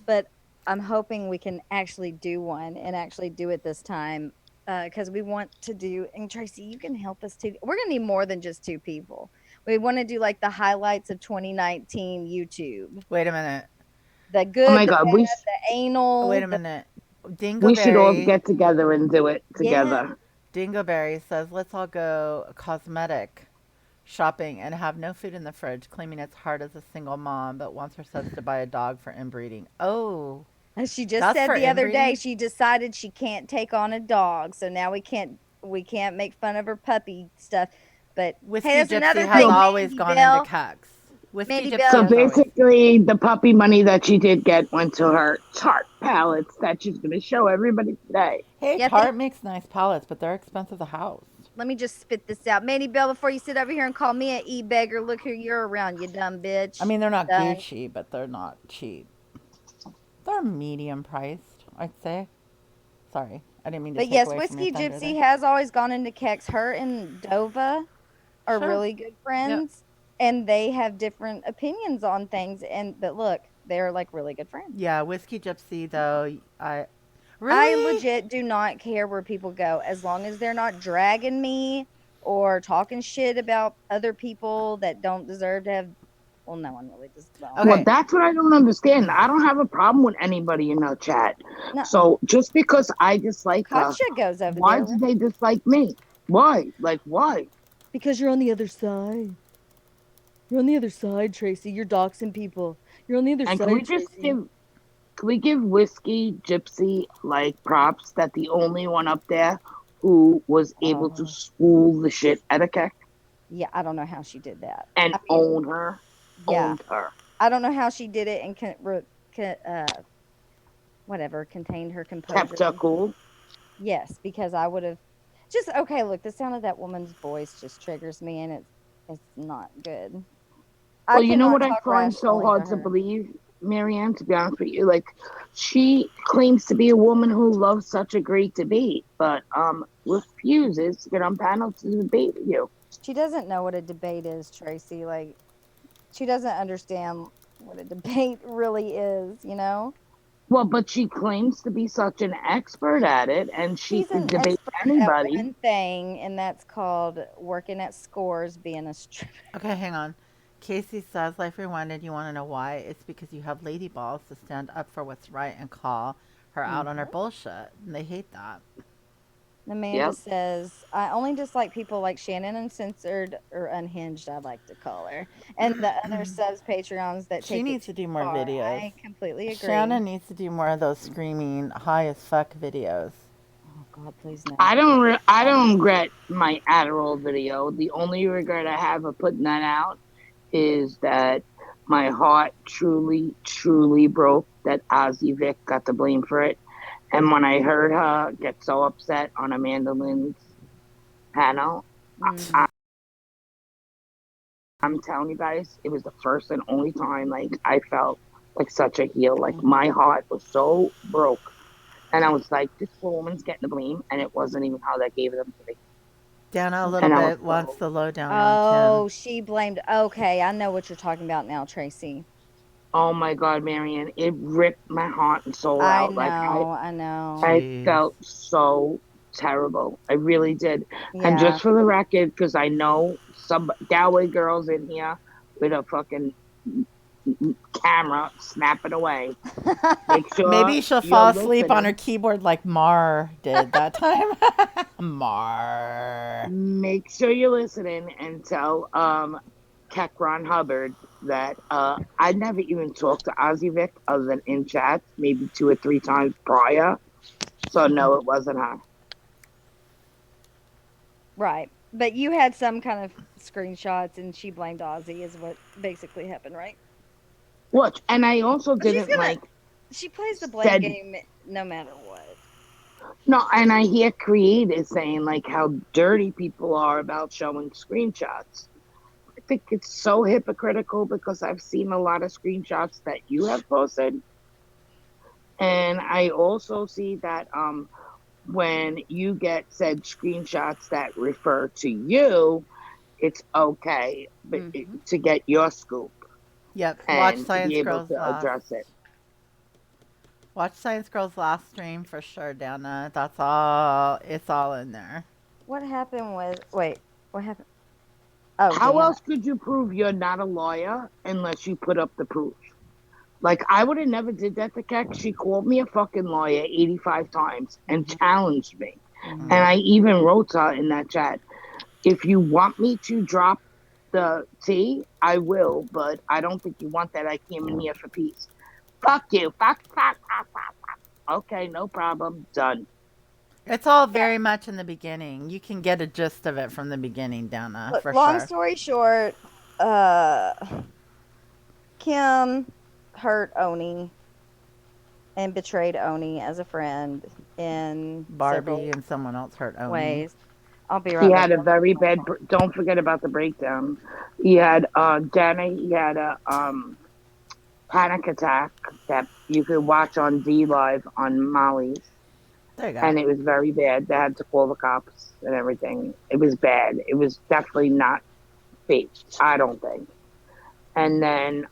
But I'm hoping we can actually do one and actually do it this time because we want to do. And Tracy, you can help us too. We're gonna need more than just two people. We want to do like the highlights of 2019 YouTube, Wait a minute. the Oh good, my the God, bad, the Wait anal, a the minute. we should all Dingleberry. get together and do it yeah. together. Dingleberry says, let's all go cosmetic shopping and have no food in the fridge, claiming it's hard as a single mom, but wants her sons to buy a dog for inbreeding. Oh, As she just that's said for the other day, inbreeding? she decided she can't take on a dog, so now we can't make fun of her puppy stuff. But hey, Whiskey there's Gypsy another has thing, So, always Mandy gone into Bell. Kex. Whiskey Mandy Gypsy so Bell. has always. basically, the puppy money that she did get went to her tart palettes that she's going to show everybody today. Hey, Yeah, thank Tarte makes nice palettes, but they're expensive to house. let me just spit this out. Mandy Bell, before you sit over here and call me an e-beggar, look who you're around, you dumb I bitch. mean, they're not Done. Gucci, but they're not cheap. They're medium priced, I'd say. Sorry, I didn't mean to But take yes, away from your Whiskey thunder there. Gypsy has always gone into Kex. Her and Dova are Sure. really good Yep. friends, and they have different opinions on things. And but look, they're like really good friends. Yeah, Whiskey Gypsy, though, I. I Really? legit do not care where people go as long as they're not dragging me or talking shit about other people that don't deserve to have. Well, no one really does. Well, Well, Okay. that's what I don't understand. I don't have a problem with anybody in the chat. no, So just because I dislike her, Katja goes over why there do they dislike me? Why? Like, why? because you're on the other side. You're on the other side, Tracy. You're doxing people. You're on the other And can we side, just Tracy. give Whiskey Gypsy like props that the only one up there who was able to Oh. school the shit out of Keck Yeah, I don't know how she did that. and I mean, own her, yeah, owned her. I don't know how she did it and whatever contained her Kept composure. her cool. Yes, because I would have just okay. Look, the sound of that woman's voice just triggers me, and it's not good. I Well, you know cannot what I talk find so rationally to hard to her. believe, Marianne, to be honest with you? Like, she claims to be a woman who loves such a great debate, but refuses to get on panel to debate with you. She doesn't know what a debate is, Tracy. Like she doesn't understand what a debate really is. Well, but she claims to be such an expert at it, and she She's could an debate expert at anybody. one thing, and that's called working at scores, being a stripper. Okay, hang on. Casey says, Life Rewinded, you want to know why? It's because you have lady balls to stand up for what's right and call her out on her Mhm. bullshit. And they hate that. Amanda Yep. says, I only dislike people like Shannon Uncensored or Unhinged, I like to call her. And the other subs Patreons that She take it needs too to do more far. videos. I completely agree. Shannon needs to do more of those screaming high as fuck videos. Oh God, please no. I don't regret my Adderall video. The only regret I have of putting that out is that my heart truly, truly broke that Ozzy Vick got the blame for it. And when I heard her get so upset on Amanda Lynn's panel, Mm. I, I'm telling you guys, it was the first and only time like I felt like such a heel. Like my heart was so broke. And I was like, this poor woman's getting the blame. And it wasn't even how they gave them to me. Dana, a little And I was bit, wants so, the lowdown on Kim. Oh, she blamed. Okay, I know what you're talking about now, Tracy. oh my God, Marianne, it ripped my heart and soul I out. Like know, I know. I Jeez. felt so terrible. I really did. And Yeah. just for the record, because I know some Galway girls in here with a fucking camera snapping away. Make sure Maybe she'll you're fall asleep on her listening. keyboard like Mar did that time. Mar. Make sure you're listening and tell Kekron Hubbard that I never even talked to Ozzy Vic other than in chat, maybe 2 or 3 times prior. So no, it wasn't her. Right. But you had some kind of screenshots and she blamed Ozzy is what basically happened, right? Watch, and I also She's didn't gonna like she plays the blame said game no matter what. no, and I hear creators saying like how dirty people are about showing screenshots. I think it's so hypocritical because I've seen a lot of screenshots that you have posted. And I also see that when you get said screenshots that refer to you, it's okay but Mm-hmm. to get your scoop Yep. Watch and to be Science able Girls to last. address it. Watch Science Girl's last stream for sure, Dana. That's all. It's all in there. What happened with? Wait, what happened? Oh, How Dana. else could you prove you're not a lawyer unless you put up the proof? Like, I would have never did that to Keck. She called me a fucking lawyer 85 times and Mm-hmm. challenged me. And Mm-hmm. I even wrote to her in that chat, if you want me to drop the T, I will, but I don't think you want that. I came in here for peace. Fuck you. Fuck. Okay, no problem. Done. It's all very much in the beginning. You can get a gist of it from the beginning, Dana, Look, for long sure. story short, uh, Kim hurt Oni and betrayed Oni as a friend in Barbie several and someone else hurt Oni. ways. I'll be He right back. had a very bad. Don't forget about the breakdown. He had Dana. He had a panic attack that you could watch on D Live on Molly's, There you go. and it was very bad. They had to call the cops and everything. It was bad. It was definitely not fake. I don't think. And then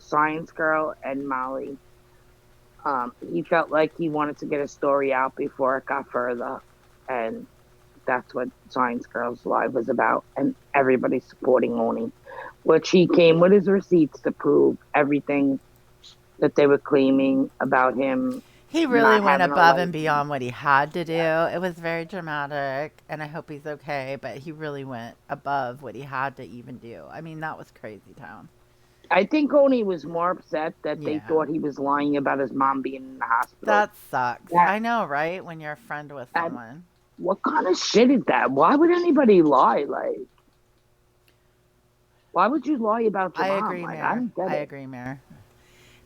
Science Girl and Molly. He felt like he wanted to get a story out before it got further, and that's what Science Girls Live was about, and everybody supporting Oni, which he came with his receipts to prove everything that they were claiming about him He really not went having a above and license. beyond what he had to do. It was very dramatic, and I hope he's okay, but he really went above what he had to even do. I mean, that was crazy town. I think Oni was more upset that they Yeah. thought he was lying about his mom being in the hospital. That sucks. That, I know, right? When you're a friend with that someone. what kind of shit is that? Why would anybody lie? Like, why would you lie about your I mom? agree, Like, I Mayor. don't get I it. agree, Mayor.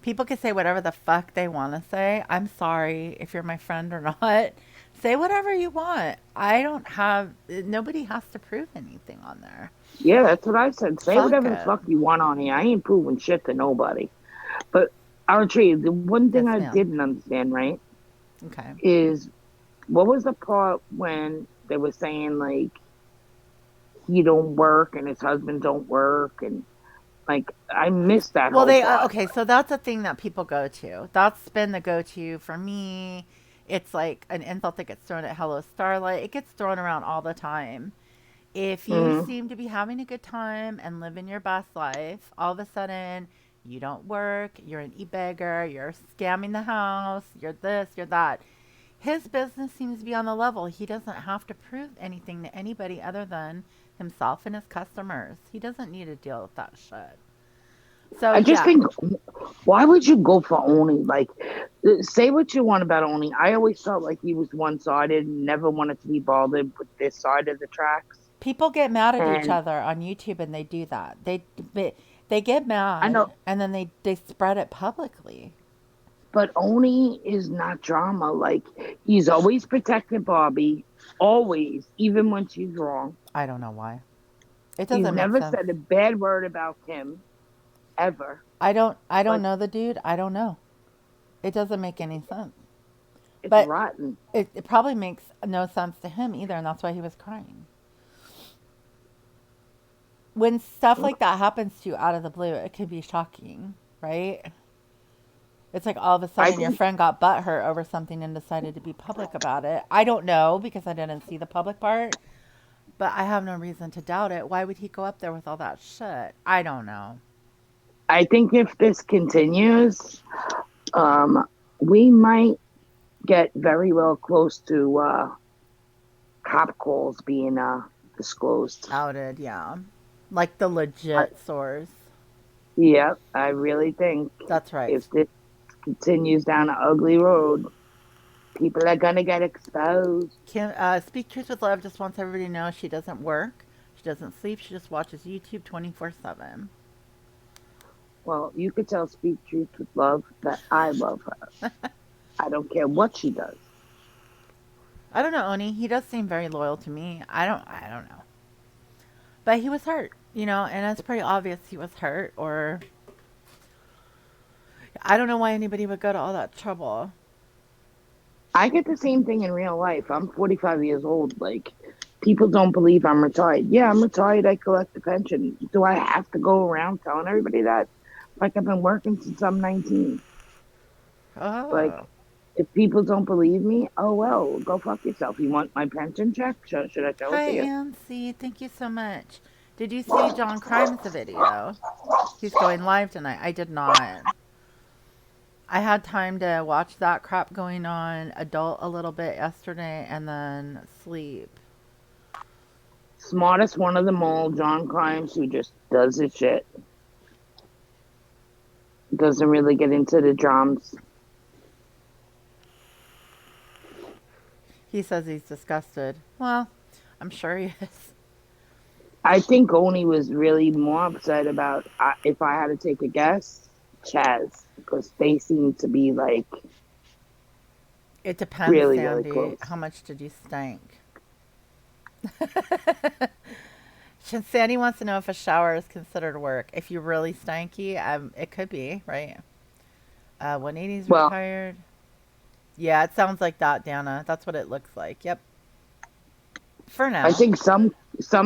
People can say whatever the fuck they want to say. I'm sorry if you're my friend or not. Say whatever you want. I don't have, nobody has to prove anything on there. Yeah, that's what I said. Say Fuck whatever the it. fuck you want on here. I ain't proving shit to nobody. But Archie, the one thing Yes, I ma'am. didn't understand, right, Okay. is what was the part when they were saying like he don't work and his husband don't work and like I missed that Well, whole they part. okay, so that's a thing that people go to. That's been the go-to for me. It's like an insult that gets thrown at Hello Starlight. It gets thrown around all the time. If you Mm-hmm. seem to be having a good time and living your best life, all of a sudden you don't work, you're an e-beggar, you're scamming the house, you're this, you're that. His business seems to be on the level. He doesn't have to prove anything to anybody other than himself and his customers. He doesn't need to deal with that shit. So I just yeah, think, why would you go for Oni? Like, say what you want about Oni. I always felt like he was one sided, never wanted to be bothered with this side of the tracks. people get mad at each And other on YouTube and they do that. They get I know, mad and then they spread it publicly. but Oni is not drama. Like, he's always protected Bobby, always, even when she's wrong. I don't know why. It He's doesn't make never sense. said a bad word about Kim, ever. I don't But know the dude. I don't know. It doesn't make any sense. it's But rotten. it probably makes no sense to him either, and that's why he was crying. When stuff like that happens to you out of the blue, it can be shocking, right? It's like all of a I sudden your think friend got butthurt over something and decided to be public about it. I don't know because I didn't see the public part, but I have no reason to doubt it. Why would he go up there with all that shit? I don't know. I think if this continues, um, we might get very well close to cop calls being disclosed. Outed, yeah. Like the I, legit source. yeah, I really think That's right. if this continues down an ugly road, people are gonna get exposed. Kim, Speak Truth with Love just wants everybody to know she doesn't work. She doesn't sleep. She just watches YouTube 24/7. Well, you could tell Speak Truth with Love that I love her. I don't care what she does. I don't know, Oni. He does seem very loyal to me. I don't know. But he was hurt, and it's pretty obvious he was hurt, or I don't know why anybody would go to all that trouble. I get the same thing in real life. I'm 45 years old. Like, people don't believe I'm retired. Yeah, I'm retired. I collect a pension. Do I have to go around telling everybody that? Like, I've been working since I'm 19. Like, Oh. if people don't believe me, oh well, go fuck yourself. You want my pension check? Should I show it Hi, to you? Ancy. Thank you so much. Did you see John Crimes' video? He's going live tonight. I did not. I had time to watch that crap going on adult a little bit yesterday and then sleep. Smartest one of them all, John Crimes, who just does his shit. Doesn't really get into the drums. He says he's disgusted. Well, I'm sure he is. I think Oni was really more upset about, if I had to take a guess, Chaz, because they seem to be like It depends, really, really Sandy. close. How much did you stink? Sandy wants to know if a shower is considered work. If you're really stanky, it could be, right? 180's Well, retired. Yeah, it sounds like that, Dana. That's what it looks like. Yep. For I now. think some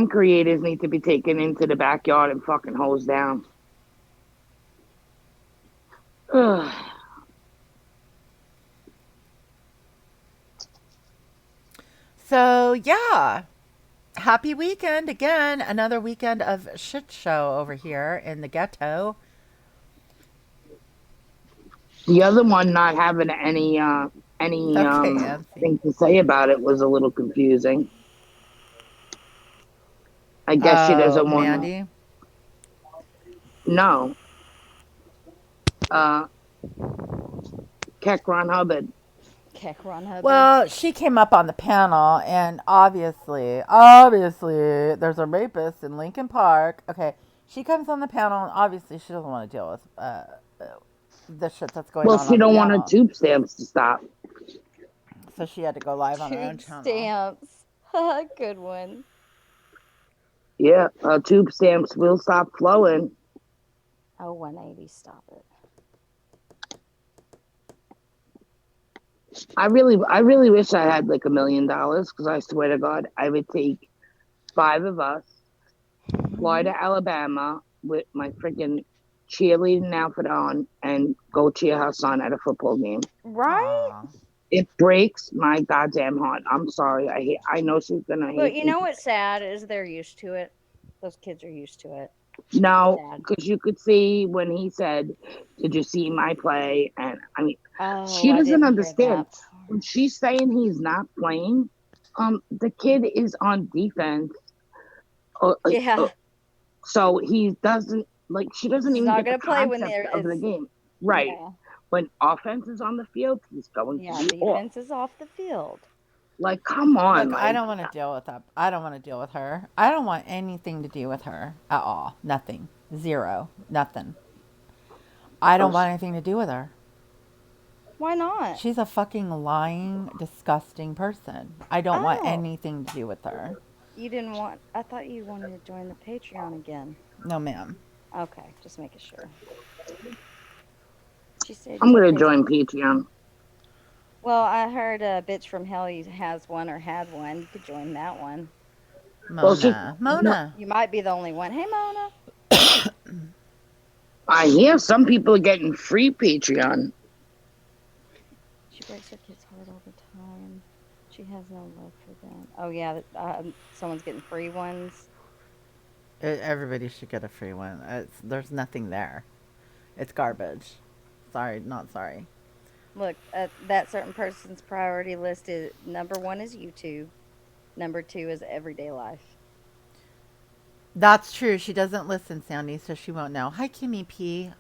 creators need to be taken into the backyard and fucking hosed down. Ugh. So, yeah. Happy weekend again. Another weekend of shit show over here in the ghetto. The other one not having any Okay, Anthony. thing to say about it was a little confusing. I guess she Oh, doesn't want to. Mandy. No, uh, Keck Ron Hubbard. Keck Ron Hubbard. Well, she came up on the panel, and obviously, there's a rapist in Lincoln Park. Okay, she comes on the panel, and obviously, she doesn't want to deal with the shit that's going Well, she on the don't want her panel. tube stamps to stop. So she had to go live on her own Tube channel. stamps. Good one. Yeah, tube stamps will stop flowing. Oh, 180. Stop it. I really wish I had like $1 million, because I swear to God, I would take 5 of us, fly to Alabama with my freaking cheerleading outfit on, and go cheer her son at a football game. Right? Aw. It breaks my goddamn heart. I'm sorry. I know she's gonna But hate you me. know what's sad is they're used to it. Those kids are used to it. No, Sad. because you could see when he said, "Did you see my play?" And I mean, Oh, she I doesn't didn't hear understand that part. when she's saying he's not playing. The kid is on defense, uh, uh, uh, Yeah. so he doesn't like. She doesn't He's even not get the gonna play when concept there of the is. game, right? Yeah. When offense is on the field, he's going to Yeah. be off. Defense is off the field. Like, come on, Look, I like don't want to deal with that. I don't want to deal with her. I don't want anything to do with her at all. Nothing. Zero. Nothing. I don't want anything to do with her. Why not? She's a fucking lying, disgusting person. I don't want Oh, anything to do with her. you didn't want. I thought you wanted to join the Patreon again. No, ma'am. Okay, just making sure. She said I'm you gonna okay. join Patreon. Well, I heard a bitch from hell has one or had one. You could join that one. Well, she Mona. no, Mona. You might be the only one. Hey, Mona. I hear some people are getting free Patreon. She breaks her kids' heart all the time. She has no love for them. Oh yeah, someone's getting free ones. Everybody should get a free one. There's nothing there. It's garbage. Sorry, not sorry. Look, that certain person's priority list is number one is YouTube. Number two is everyday life. That's true. She doesn't listen, Sandy, so she won't know. Hi, Kimmy P.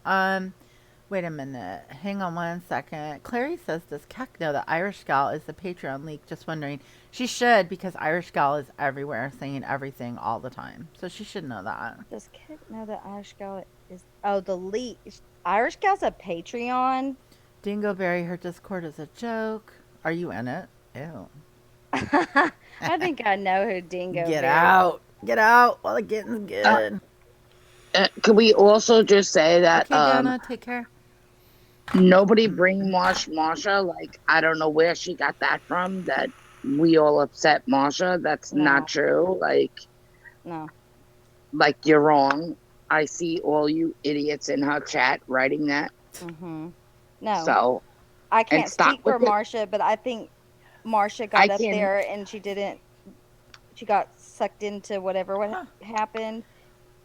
Wait a minute. Hang on one second. Clary says, does Keck know that Irish Gal is the Patreon leak? Just wondering. She should, because Irish Gal is everywhere saying everything all the time. So she should know that. Does Kit know that Irish Gal is? Oh, the lead. Irish Gal's a Patreon. Dingleberry, her Discord is a joke. Are you in it? Ew. I think I know who Dingo Get Berry. out. Get out while the getting's good. Can we also just say that Okay, Dana, take care. nobody brainwashed Marsha? Like, I don't know where she got that from, that we all upset Marsha. That's No, not true. no. Like you're wrong. I see all you idiots in her chat writing that. Mm-hmm. No, So I and can't stop speak for with it. Marsha, but I think Marsha I got up can. there and she didn't. She got sucked into whatever what Huh. happened.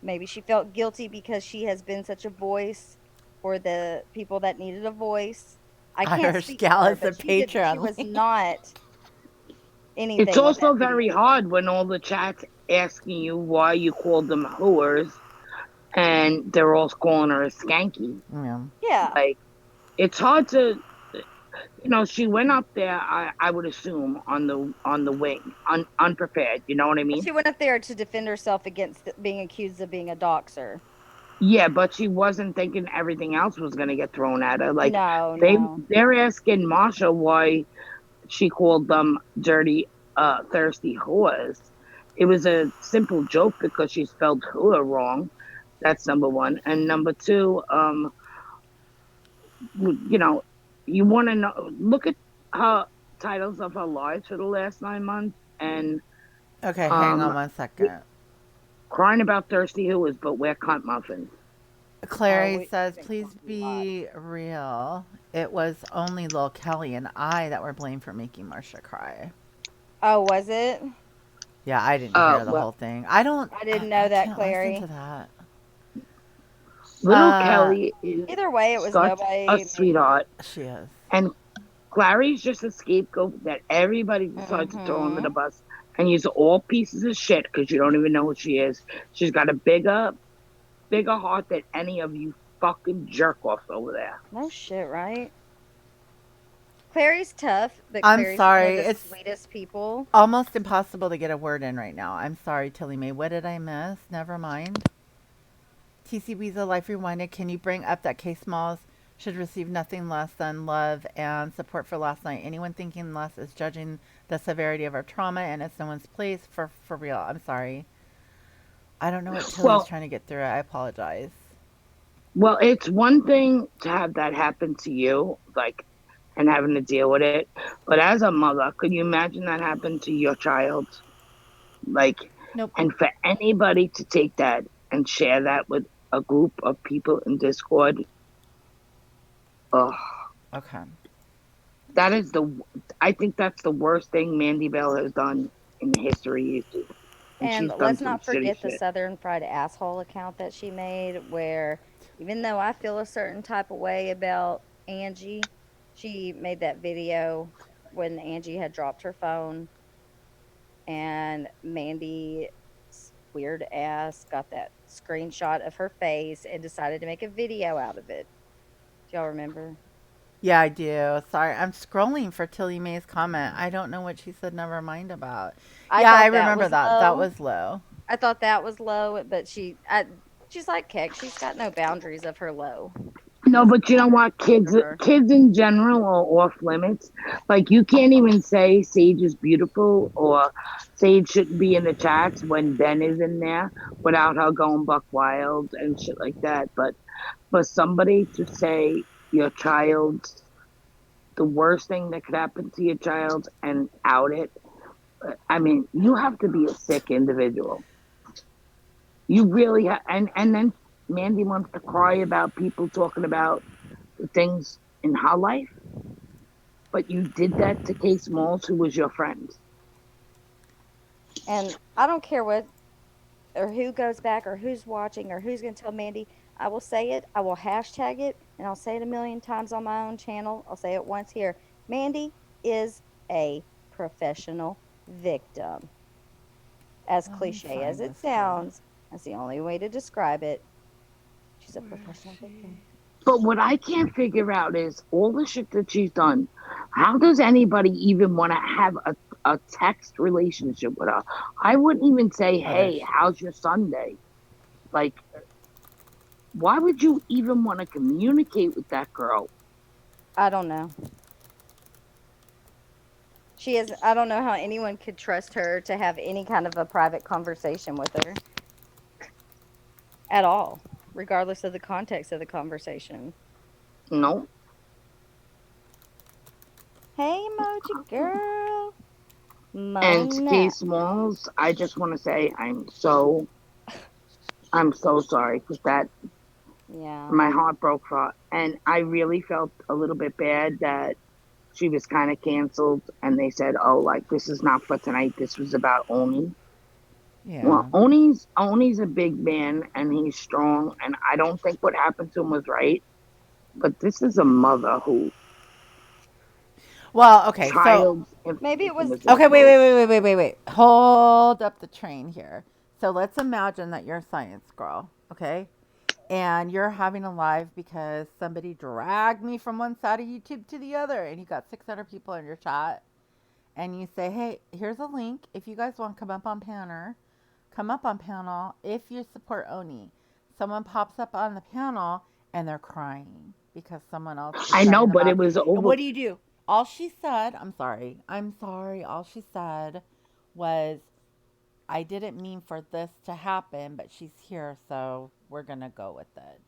Maybe she felt guilty because she has been such a voice for the people that needed a voice. I can't Irish speak for gal her, is a but she Patreon was link. not It's anything with also that very video. hard when all the chats asking you why you called them whores, and they're all calling her a skanky. Yeah. Yeah. Like, it's hard to, she went up there. I would assume on the wing, unprepared. You know what I mean? She went up there to defend herself against being accused of being a doxer. Yeah, but she wasn't thinking everything else was gonna get thrown at her. Like, No, they no. they're asking Marsha why she called them dirty, thirsty whores. It was a simple joke because she spelled whore wrong. That's number one. And number two, you know, you want to know, look at her titles of her lives for the last 9 months, and Okay, hang on um, 1 second. crying about thirsty whores, but we're cunt muffins. Oh, Clary we've says, been please called a lot. be real. It was only Lil Kelly and I that were blamed for making Marsha cry. Oh, was it? Yeah, I didn't hear the Well, whole thing. I don't, I didn't I know that, can't listen to Clary. that. little Uh, Kelly is Either way, it was such a nobody named. sweetheart, she is. and Clary's just a scapegoat that everybody decides to throw under Mm-hmm. the bus and use all pieces of shit because you don't even know who she is. She's got a bigger heart than any of you fucking jerk offs over there. No shit, right? Clary's tough, but I'm Clary's one of sorry. the It's sweetest people. almost impossible to get a word in right now. I'm sorry, Tilly Mae. What did I miss? Never mind. TC Weasel Life Rewinded. Can you bring up that Case Smalls should receive nothing less than love and support for last night? Anyone thinking less is judging the severity of our trauma, and it's no one's place. For real. I'm sorry. I don't know what Tilly's Well, trying to get through. I apologize. well, it's one thing to have that happen to you, like, and having to deal with it. But as a mother, could you imagine that happen to your child? Like, Nope. and for anybody to take that and share that with a group of people in Discord, ugh, Okay. that is I think that's the worst thing Mandy Bell has done in history of YouTube. And And she's done let's some not shitty forget the shit. Southern Fried Asshole account that she made, where even though I feel a certain type of way about Angie, she made that video when Angie had dropped her phone and Mandy's weird ass got that screenshot of her face and decided to make a video out of it. Do y'all remember? Yeah, I do. Sorry. I'm scrolling for Tilly Mae's comment. I don't know what she said never mind about. I Yeah, I thought that remember was that. That low. was low. I thought that was low, but she's like Keck. She's got no boundaries of her low. No, but you know what? For her. Kids in general are off limits. Like, you can't even say Sage is beautiful or Sage shouldn't be in the chats when Ben is in there without her going buck wild and shit like that. But for somebody to say your child's the worst thing that could happen to your child and out it, I mean, you have to be a sick individual. You really and then Mandy wants to cry about people talking about the things in her life, but you did that to Case Malls, who was your friend. And I don't care what or who goes back or who's watching or who's going to tell Mandy. I will say it. I will hashtag it, and I'll say it a million times on my own channel. I'll say it once here. Mandy is a professional victim. As Let me cliche as find it this here. sounds, that's the only way to describe it. She's a Where is professional she? victim. But what I can't figure out is all the shit that she's done. How does anybody even want to have a text relationship with her? I wouldn't even say, Oh, there "Hey, she is. how's your Sunday?" Like, why would you even want to communicate with that girl? I don't know. She is. I don't know how anyone could trust her to have any kind of a private conversation with her at all, regardless of the context of the conversation. No. Hey, emoji girl. And to Mona. Case Malls, I just want to say I'm so sorry because that Yeah. My heart broke for her. And I really felt a little bit bad that she was kind of canceled and they said, oh, like, this is not for tonight. This was about Oni. Well, Yeah. Oni's a big man and he's strong. And I don't think what happened to him was right. But this is a mother who Well, okay, so child's Maybe it information was was okay, wait, wait, exposed. wait, wait, wait, wait, wait. Hold up the train here. So let's imagine that you're a science girl, okay? And you're having a live because somebody dragged me from one side of YouTube to the other, and you got 600 people in your chat, and you say, "Hey, here's a link. If you guys want to come up on panel. If you support Oni." Someone pops up on the panel, and they're crying because someone else is I know, driving them but it up. was And over. what do? All she said, I'm sorry. All she said was, "I didn't mean for this to happen, but she's here, so we're gonna go with it."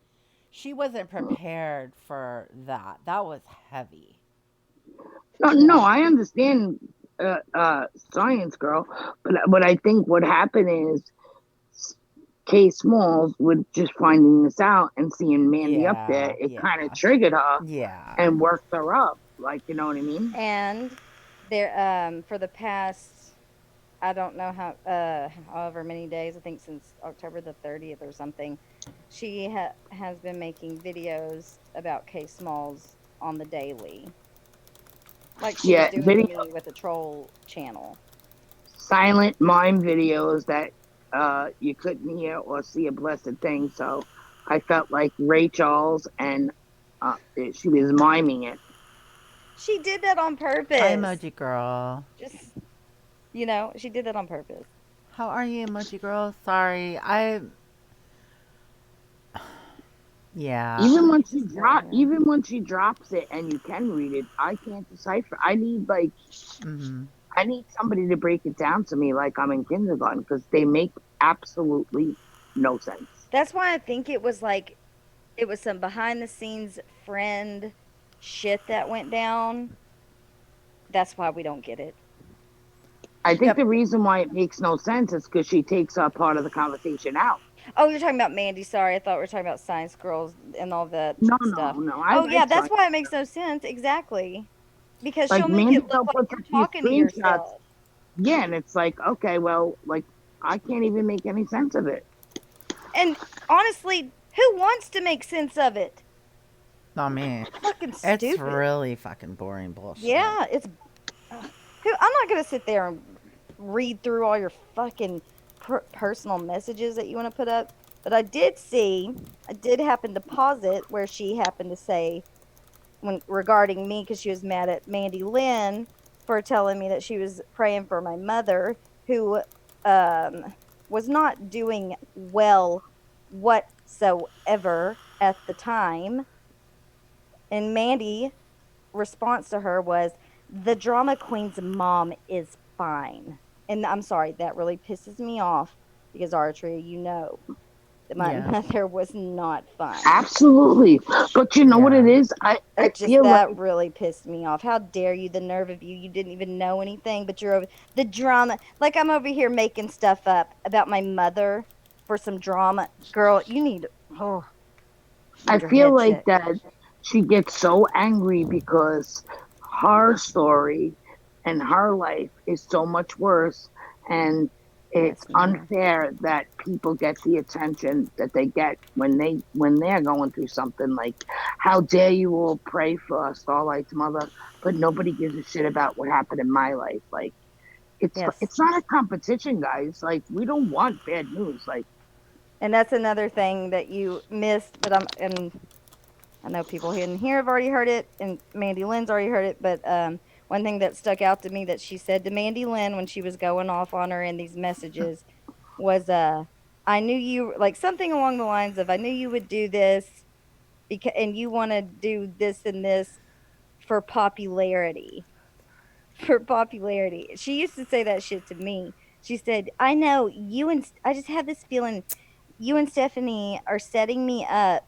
She wasn't prepared for that. That was heavy. No, no, yeah. I understand, science girl, but what I think what happened is Kay Smalls with just finding this out and seeing Mandy up there, Yeah, it kind of yeah, triggered her yeah. and worked her up. Like, you know what I mean? And there for the past I don't know how however many days, I think since October the 30th or something, she has been making videos about K Smalls on the daily. Like she was Yeah, doing to video, me with the troll channel. silent mime videos that you couldn't hear or see a blessed thing. So I felt like Ray Charles and she was miming it. She did that on Hi, purpose. emoji girl. Just, she did that on purpose. How are you, emoji girl? Sorry, I. Yeah. Let me just go here. Even when she drops it and you can read it, I can't decipher. Mm-hmm. I need somebody to break it down to me like I'm in kindergarten because they make absolutely no sense. That's why I think it was like it was some behind the scenes friend shit that went down. That's why we don't get it. I think Yep. the reason why it makes no sense is because she takes a part of the conversation out. Oh, you're talking about Mandy. Sorry, I thought we were talking about Science Girls and all that No, no, stuff. no. I Oh, yeah, like that's science. why it makes no sense. Exactly. Because Like she'll make it Mandy look will like put you're a few talking to screenshots. yourself. Yeah, and it's like, okay, well, like I can't even make any sense of it. And honestly, who wants to make sense of it? Not me. Fucking It's stupid. really fucking boring bullshit. Yeah, it's. Ugh. I'm not going to sit there and read through all your fucking personal messages that you want to put up. But I did happen to pause it where she happened to say, when regarding me, because she was mad at Mandy Lynn for telling me that she was praying for my mother, who um, was not doing well whatsoever at the time. And Mandy response to her was, "The drama queen's mom is fine." And I'm sorry, that really pisses me off because Archery, that my Yeah. mother was not fine. Absolutely. But you know what it Yeah. is? I feel That like really pissed me off. How dare you? The nerve of you! You didn't even know anything, but you're over the drama. Like I'm over here making stuff up about my mother for some drama. Girl, you I need your feel head like checked. that she gets so angry because her story and her life is so much worse and it's Yes, ma'am. unfair that people get the attention that they get when they're going through something like how dare you all pray for Starlight's mother but nobody gives a shit about what happened in my life like Yes. it's not a competition guys like we don't want bad news like And that's another thing that you missed, but and I know people in here have already heard it, and Mandy Lynn's already heard it. But one thing that stuck out to me that she said to Mandy Lynn when she was going off on her in these messages was, "I knew you," like something along the lines of, "I knew you would do this because, and you want to do this and this for popularity." For popularity. She used to say that shit to me. She said, "I know you and I just have this feeling you and Stephanie are setting me up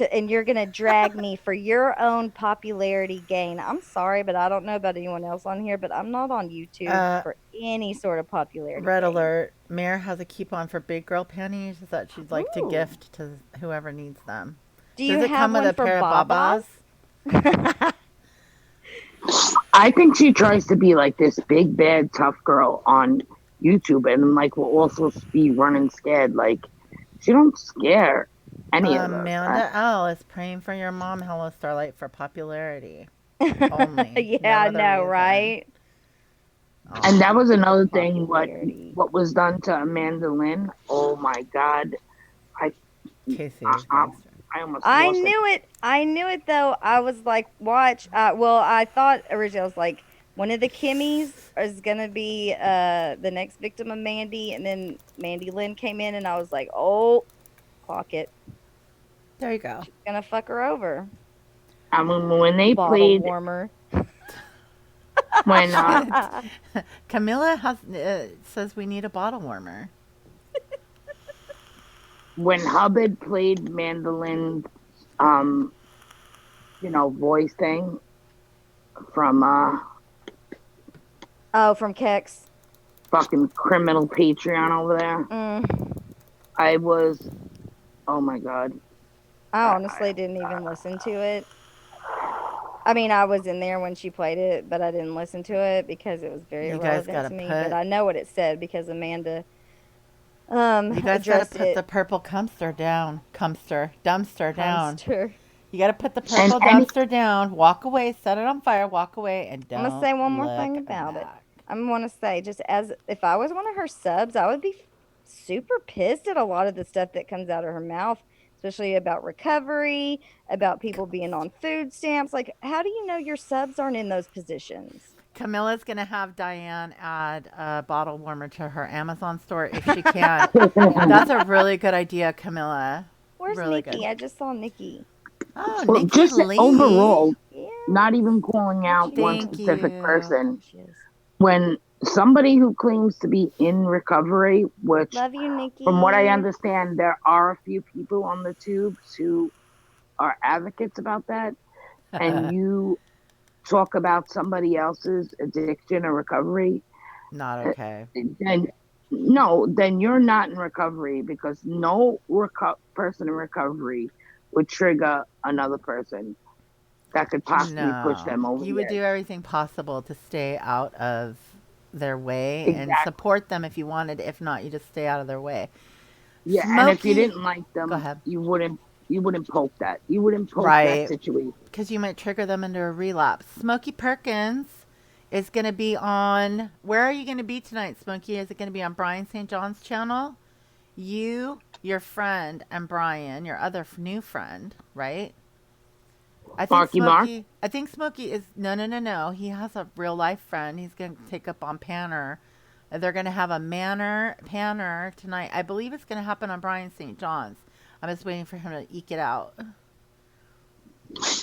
and you're gonna drag me for your own popularity gain. I'm sorry, but I don't know about anyone else on here, but I'm not on YouTube Uh, for any sort of popularity red gain. alert. Mare has a coupon for big girl panties that she'd like to Ooh. gift to whoever needs them. Do Does you it have come with one a for pair of babas? Baba's? I think she tries to be like this big bad tough girl on YouTube, and like will also be running scared. Like she don't scare any of us. Amanda L is praying for your mom, Hello Starlight, for popularity only. Yeah, No I other know, reason. right? And that Aw. was another thing. Popularity. What was done to Amanda Lynn? Oh my God! I Casey I, is I, gangster. I almost I lost it. knew it. I knew it though. I was like, watch. Well, I thought originally I was like, one of the Kimmys is gonna be the next victim of Mandy, and then Mandy Lynn came in, and I was like, oh, clock it. There you go. She's gonna fuck her over. I mean, when they Bottle played warmer. when Camilla says we need a bottle warmer. when Hubbard played mandolin, um, voice thing from Oh, from Kex. fucking criminal Patreon over there. Mm. I was, oh my God. I I, honestly didn't even listen to it. I mean, I was in there when she played it, but I didn't listen to it because it was very You guys irrelevant gotta to me. But put I know what it said because Amanda you guys gotta addressed put the it. purple dumpster down. Dumpster. You gotta put the and purple any, dumpster down, walk away, set it on fire, walk away, and I'm gonna don't say one more look thing about it. back. I'm gonna say, just as if I was one of her subs, I would be super pissed at a lot of the stuff that comes out of her mouth, especially about recovery, about people being on food stamps. Like, how do you know your subs aren't in those positions? Camilla's gonna have Diane add a bottle warmer to her Amazon store if she can. That's a really good idea, Camilla. Where's Really good. Nikki? I just saw Nikki. Oh, well, Nikki just Lee. overall, Yeah, not even calling there out she one is. Thank specific you. person. There she is. When somebody who claims to be in recovery, which Love you, from what I Nikki. understand, there are a few people on the tubes who are advocates about that, and you talk about somebody else's addiction or recovery, Not uh, okay. then no, then you're not in recovery because no person in recovery would trigger another person that could possibly push No. them over You the would do edge. everything possible to stay out of their way and Exactly. support them if you wanted. If not, you just stay out of their way. Yeah, and if you Smokey, didn't like go them, ahead. you wouldn't poke that. You wouldn't poke that Right. situation. Because you might trigger them into a relapse. Smokey Perkins is going to be on. Where are you going to be tonight, Smokey? Is it going to be on Brian St. John's channel? You, your friend, and Brian, your other new friend, right? Marky Mark. I think Smokey is no, no, no, no. He has a real life friend. He's going to take up on Panner. They're going to have a Panner tonight. I believe it's going to happen on Brian St. John's. I'm just waiting for him to eke it out.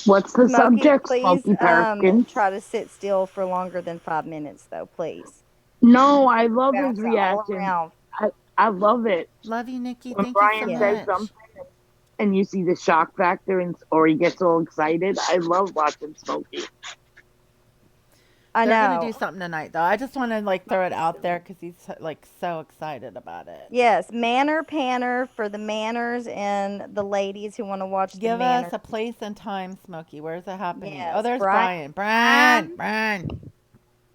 What's the Smokey, subject? please Smoky Perkins. try to sit still for longer than 5 minutes, though, please. No, I love his Bounce it all reaction. around. I love it Love you, Nikki. when Thank you so Brian Yeah. says much. something and you see the shock factor and or he gets all excited. I love watching Smokey. I They're gonna do know. something tonight, though. I just want to like throw it out there because he's like so excited about it. Yes, Manor Panner for the manners and the ladies who want to watch the Give us manor. a place and time, Smokey. Where's it happening? Oh, Yes, there's Brian. Brian. Brian.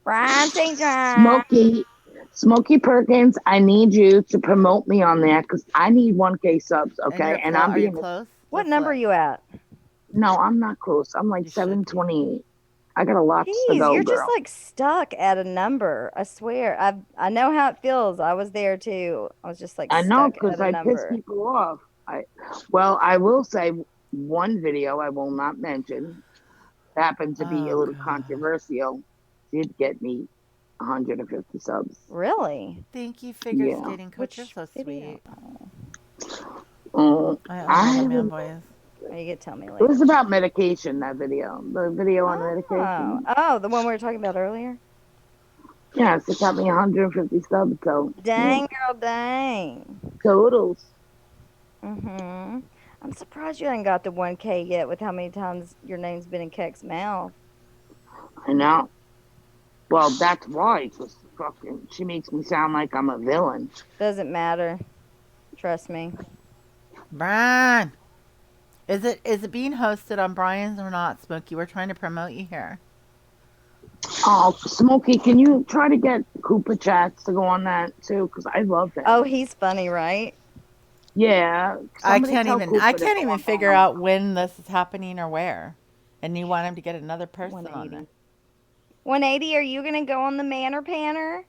Brian St. John. Smokey, Smokey Perkins, I need you to promote me on that because I need 1K subs, And okay? you're And close. I'm Are you being close? What Let's number are look. you at? no, I'm not close. I'm like You should be. 728. I got a lot to Jeez, go, you're just girl. like stuck at a number. I swear. I know how it feels. I was there too. I was just like I know stuck because at a I piss number. people off. I will say one video I will not mention happened to be a Oh little God. controversial. Did get me 150 subs. Really? Thank you, figure Yeah. skating coach. You're Which so video? sweet. I own all I the man haven't. boys. Oh, you could tell me It was later. about medication. That video, the video on Oh, medication. oh, the one we were talking about earlier. Yes, it got me 150 subs. So yeah, Dang, girl, dang. totals. Mm-hmm. I'm surprised you ain't got the 1K yet with how many times your name's been in Keck's mouth. I know. Well, that's why. Cause fucking, she makes me sound like I'm a villain. Doesn't matter. Trust me. Brian, is it being hosted on Brian's or not, Smokey? We're trying to promote you here. Oh, Smokey, can you try to get Koopa Chats to go on that too? Because I love Oh, him. he's funny, right? Yeah, I somebody can't tell even I Koopa to can't go even on figure Ballroom. out when this is happening or where. And you want him to get another person on there. 180. 180, are you going to go on the Manor Panner?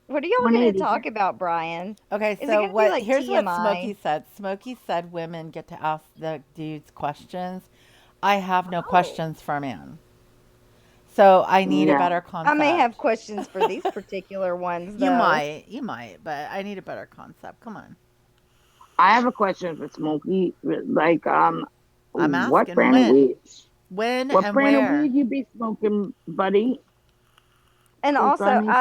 What are y'all going to 180. talk about, Brian? Okay, Is it so going to be what like here's what Smokey TMI? said. Smokey said women get to ask the dudes questions. I have no Oh. questions for a man. So I need a better No, I may have concept. questions for these particular ones, You though. might, you might, but I need a better concept. Come on. I have a question for Smokey. Like, I'm what asking brand of when. weed? When What and brand of where. weed you be smoking, buddy? And So also, Sonny.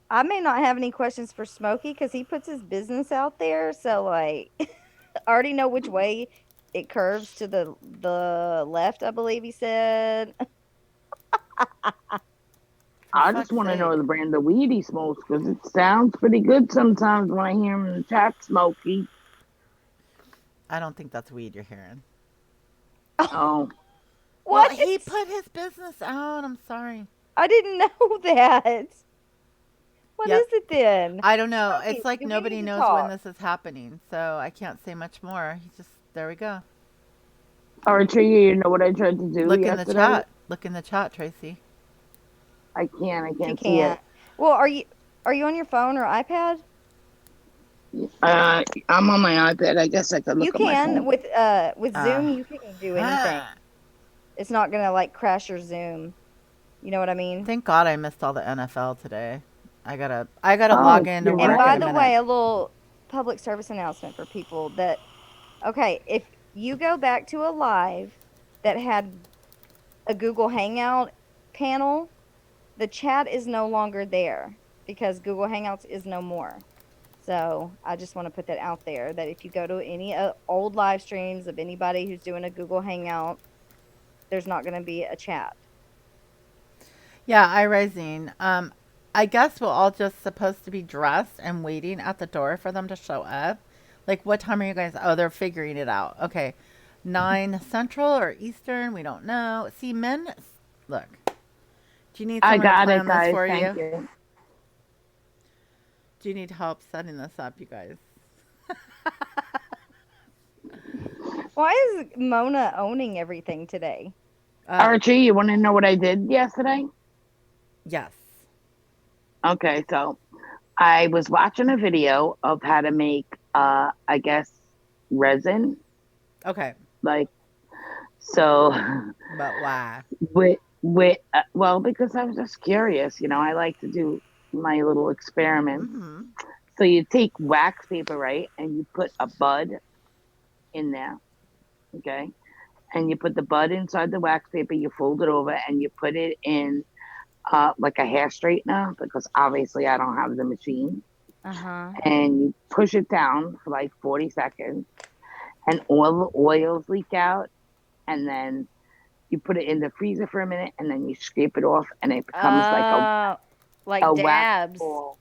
I may not have any questions for Smokey because he puts his business out there. So, like, I already know which way it curves to the left, I believe he said. For I just fuck's want to know sake. the brand of weed he smokes because it sounds pretty good sometimes when I hear him in the chat, Smokey. I don't think that's weed you're hearing. Oh, Well, What? he put his business out. I'm sorry. I didn't know that. What Yep. is it then? I don't know. It's Smokey, like do we nobody need to knows when talk? this is happening, so I can't say much more. He just there we go. Archie, you know what I tried to do Look in the yesterday? chat. Look in the chat, Tracy. I She can't see it. can't. Well, are you on your phone or iPad? I'm on my iPad. I guess I could You look at my can phone. with Uh Zoom. You can do anything. huh. It's not gonna like crash your Zoom. You know what I mean? Thank God I missed all the NFL today. I gotta log Oh, in to you're And work in by a right. the way, minute. a little public service announcement for people that okay, if you go back to a live that had a Google Hangout panel, the chat is no longer there because Google Hangouts is no more. So I just want to put that out there that if you go to any old live streams of anybody who's doing a Google Hangout, there's not going to be a chat. Yeah, iRising. I guess we're all just supposed to be dressed and waiting at the door for them to show up. Like, what time are you guys? Oh, they're figuring it out. Okay, 9 Central or Eastern. We don't know. See, men. Look, do you need I someone to got it, plan this guys. for Thank you? you. Do you need help setting this up, you guys? Why is Mona owning everything today? Uh, Archie, you want to know what I did yesterday? yes. Okay, so I was watching a video of how to make, I guess, resin. Okay, Like, so but why? well, because I was just curious, I like to do my little experiments. Mm-hmm. So you take wax paper, right, and you put a bud in there, okay, and you put the bud inside the wax paper. You fold it over and you put it in like a hair straightener because obviously I don't have the machine. Uh-huh. And you push it down for like 40 seconds, and all the oils leak out, and then you put it in the freezer for a minute, and then you scrape it off, and it becomes like a Uh, like a wax dabs. ball.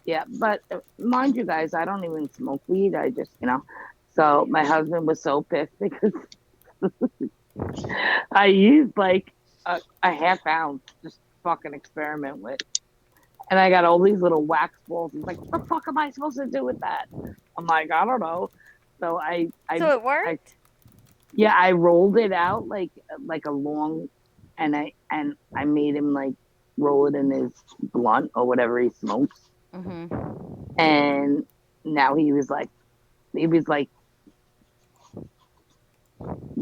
Yeah, but mind you guys, I don't even smoke weed. I just, So my husband was so pissed because I used like a half ounce just fucking experiment with, and I got all these little wax balls. He's like, "What the fuck am I supposed to do with that?" I'm like, "I don't know." So So it I worked? yeah, I rolled it out like a long, and I made him like roll it in his blunt or whatever he smokes, Mm-hmm. and now he was like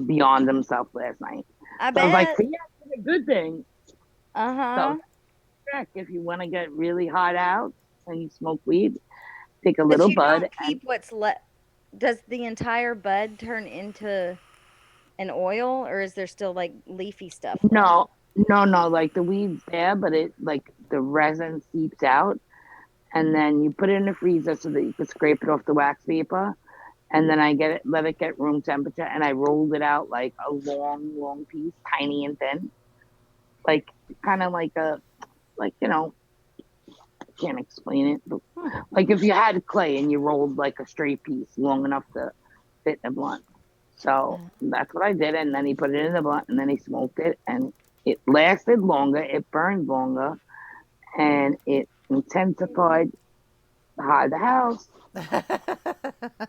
beyond himself last night. I So I was like, bet. "See, that's a good thing." So Uh-huh. check if you want to get really hot out and you smoke weed, take a But little you bud don't keep what's left. Does the entire bud turn into an oil, or is there still like leafy stuff left? no, no, like the weed's there, but it like the resin seeps out, and then you put it in the freezer so that you can scrape it off the wax paper, and then I let it get room temperature, and I rolled it out like a long piece, tiny and thin, like kind of like a like I can't explain it, but Hmm. like if you had clay and you rolled like a straight piece long enough to fit in a blunt. So that's what I did, and then he put it in the blunt, and then he smoked it, and it lasted longer, it burned longer, and it intensified the high of the house.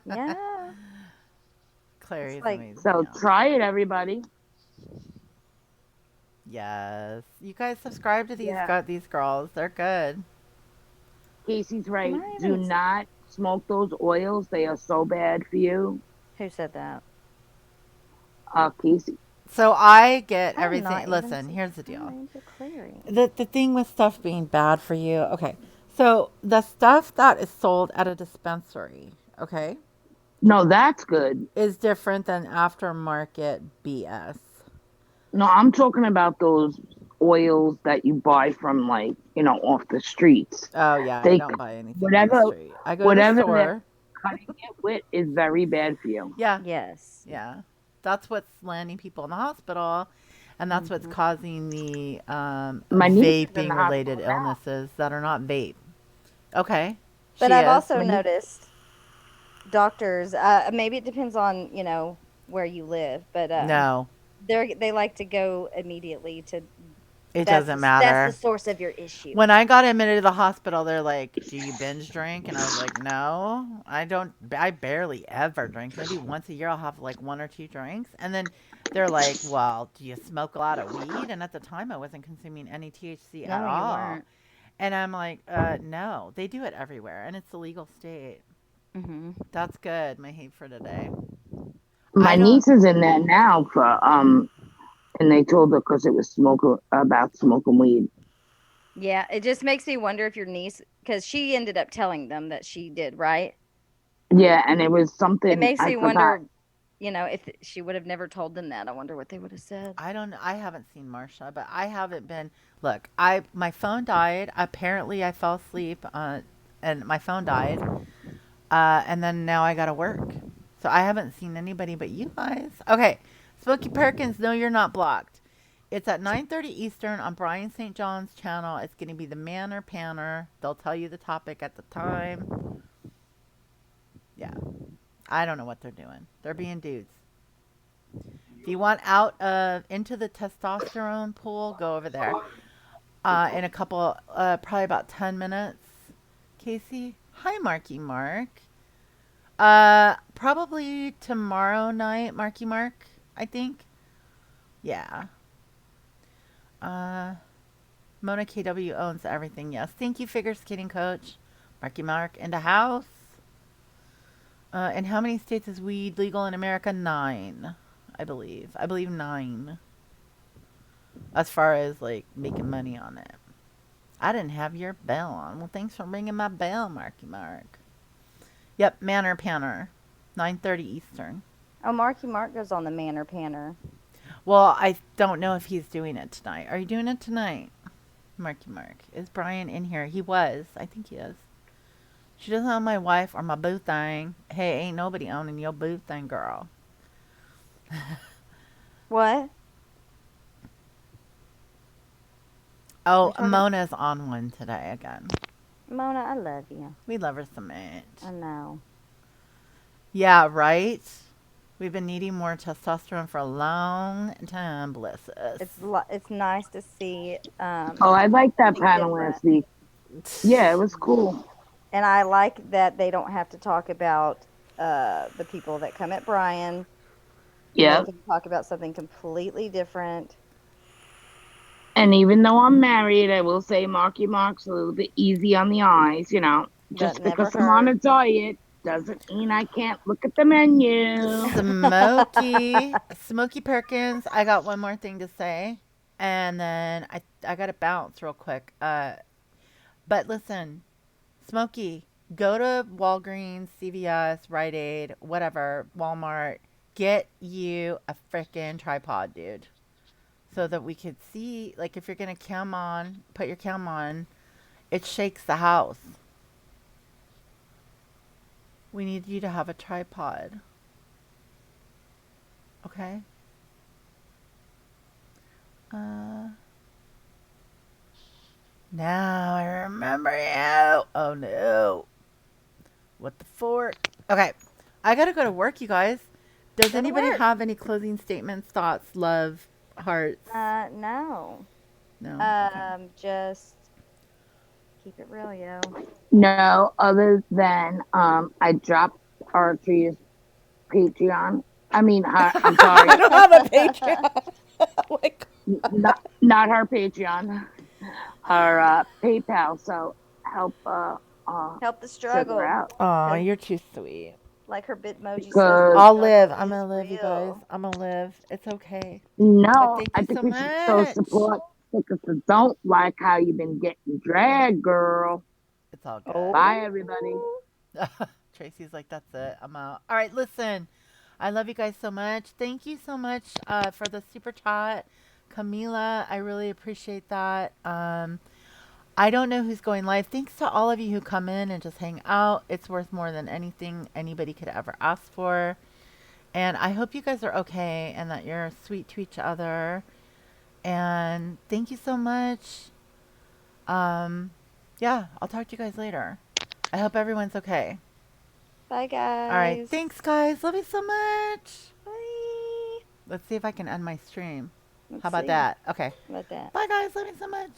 Yeah. It's Clary's like, amazing. So Yeah. try it, everybody. Yes. You guys subscribe to Yeah, these girls. They're good. Casey's I'm right. not Do even. not smoke those oils; they are so bad for you. Who said that? Casey. So I get I'm everything. not even Listen, here's the deal. subscribed to Clary. The thing with stuff being bad for you. Okay. So the stuff that is sold at a dispensary, okay, No, that's good. is different than aftermarket BS. No, I'm talking about those oils that you buy from like, off the streets. Oh yeah, I They don't buy anything on the whatever street. I go to the whatever they're store. cutting it with is very bad for you. Yeah. Yes. Yeah. That's what's landing people in the hospital, and that's what's Hmm. causing the My niece is in the vaping related hospital now. illnesses that are not vape. Okay. But She I've is. also My niece, noticed doctors. Maybe it depends on where you live, but No, they like to go immediately to it that's doesn't the matter. source of your issue. When I got admitted to the hospital, they're like, "Do you binge drink?" And I was like, "No, I don't. I barely ever drink. Maybe once a year I'll have like one or two drinks." And then they're like, "Well, do you smoke a lot of weed?" And at the time, I wasn't consuming any THC at No, you all. weren't. And I'm like, no, they do it everywhere, and it's a legal state. Hmm. That's good. My hate for today. my I don't. niece is in there now for and they told her because it was about smoking weed. Yeah, it just makes me wonder if your niece, because she ended up telling them that she did, right? Yeah, and it was It something makes I me forgot. wonder, if she would have never told them that. I wonder what they would have said. I don't. I haven't seen Marsha, but I haven't been. Look, my phone died. Apparently, I fell asleep, and my phone died. And then now I gotta work, so I haven't seen anybody but you guys. Okay, Smokey Perkins. No, you're not blocked. It's at 9:30 Eastern on Brian St. John's channel. It's gonna be the Manor Panner. They'll tell you the topic at the time. Yeah, I don't know what they're doing. They're being dudes. If you want out of into the testosterone pool, go over there. In a couple, probably about 10 minutes. Casey, hi, Marky Mark. Probably tomorrow night, Marky Mark. I think. Yeah. Uh, Mona KW owns everything. Yes. Thank you, figure skating coach. Marky Mark in the house. In how many states is weed legal in America? 9, I believe. I believe 9. As far as like making money on it. I didn't have your bell on. Well, thanks for ringing my bell, Marky Mark. Yep, Manor Panner, 9:30 Eastern. Oh, Marky Mark goes on the Manor Panner. Well, I don't know if he's doing it tonight. Are you doing it tonight, Marky Mark? Is Brian in here? He was. I think he is. She doesn't own my wife or my boo thing. Hey, ain't nobody owning your boo thing, girl. What? You're Oh, talking Mona's on one today again. Mona, I love you. We love her so much. I know. Yeah, right? We've been needing more testosterone for a long time, bless us. It's nice to see Oh, I like that something panel different. last week. Yeah, it was cool. And I like that they don't have to talk about the people that come at Brian. They Yep. can talk about something completely different. And even though I'm married, I will say Marky Mark's a little bit easy on the eyes, That Just never because I'm on a hurts. diet doesn't mean I can't look at the menu. Smoky Perkins. I got one more thing to say, and then I got to bounce real quick. But listen, Smoky, go to Walgreens, CVS, Rite Aid, whatever, Walmart. Get you a freaking tripod, dude, so that we could see. Like, if you're gonna cam on, put your cam on. It shakes the house. We need you to have a tripod. Okay? Uh, now I remember you. Oh no. What the fork? Okay. I gotta go to work, you guys. Does Go to anybody work. have any closing statements, thoughts, love, hearts? No. No? Okay. Just keep it real, yo. No, other than I dropped Archie's Patreon. I mean, I'm I sorry, don't have a Patreon. Oh my not her Patreon, her PayPal. So help Help the sugar struggle. out Aw, Because, you're too sweet. like her Bitmoji says, the because I'll live. struggle I'm is gonna live, you guys. real. I'm gonna live. It's okay. But no, thank I you think so we should show much. support because I don't like how you've been getting dragged, girl. It's all good. Bye, everybody. Oh. Tracy's like, that's it. I'm out. All right, listen. I love you guys so much. Thank you so much for the super chat, Camila. I really appreciate that. I don't know who's going live. Thanks to all of you who come in and just hang out. It's worth more than anything anybody could ever ask for. And I hope you guys are okay and that you're sweet to each other. And thank you so much. Um, yeah, I'll talk to you guys later. I hope everyone's okay. Bye, All right. guys. Thanks, guys. Love you so much. Bye. Let's see if I can end my stream. How Let's about see that? Okay. about that. Bye, guys. Love you so much.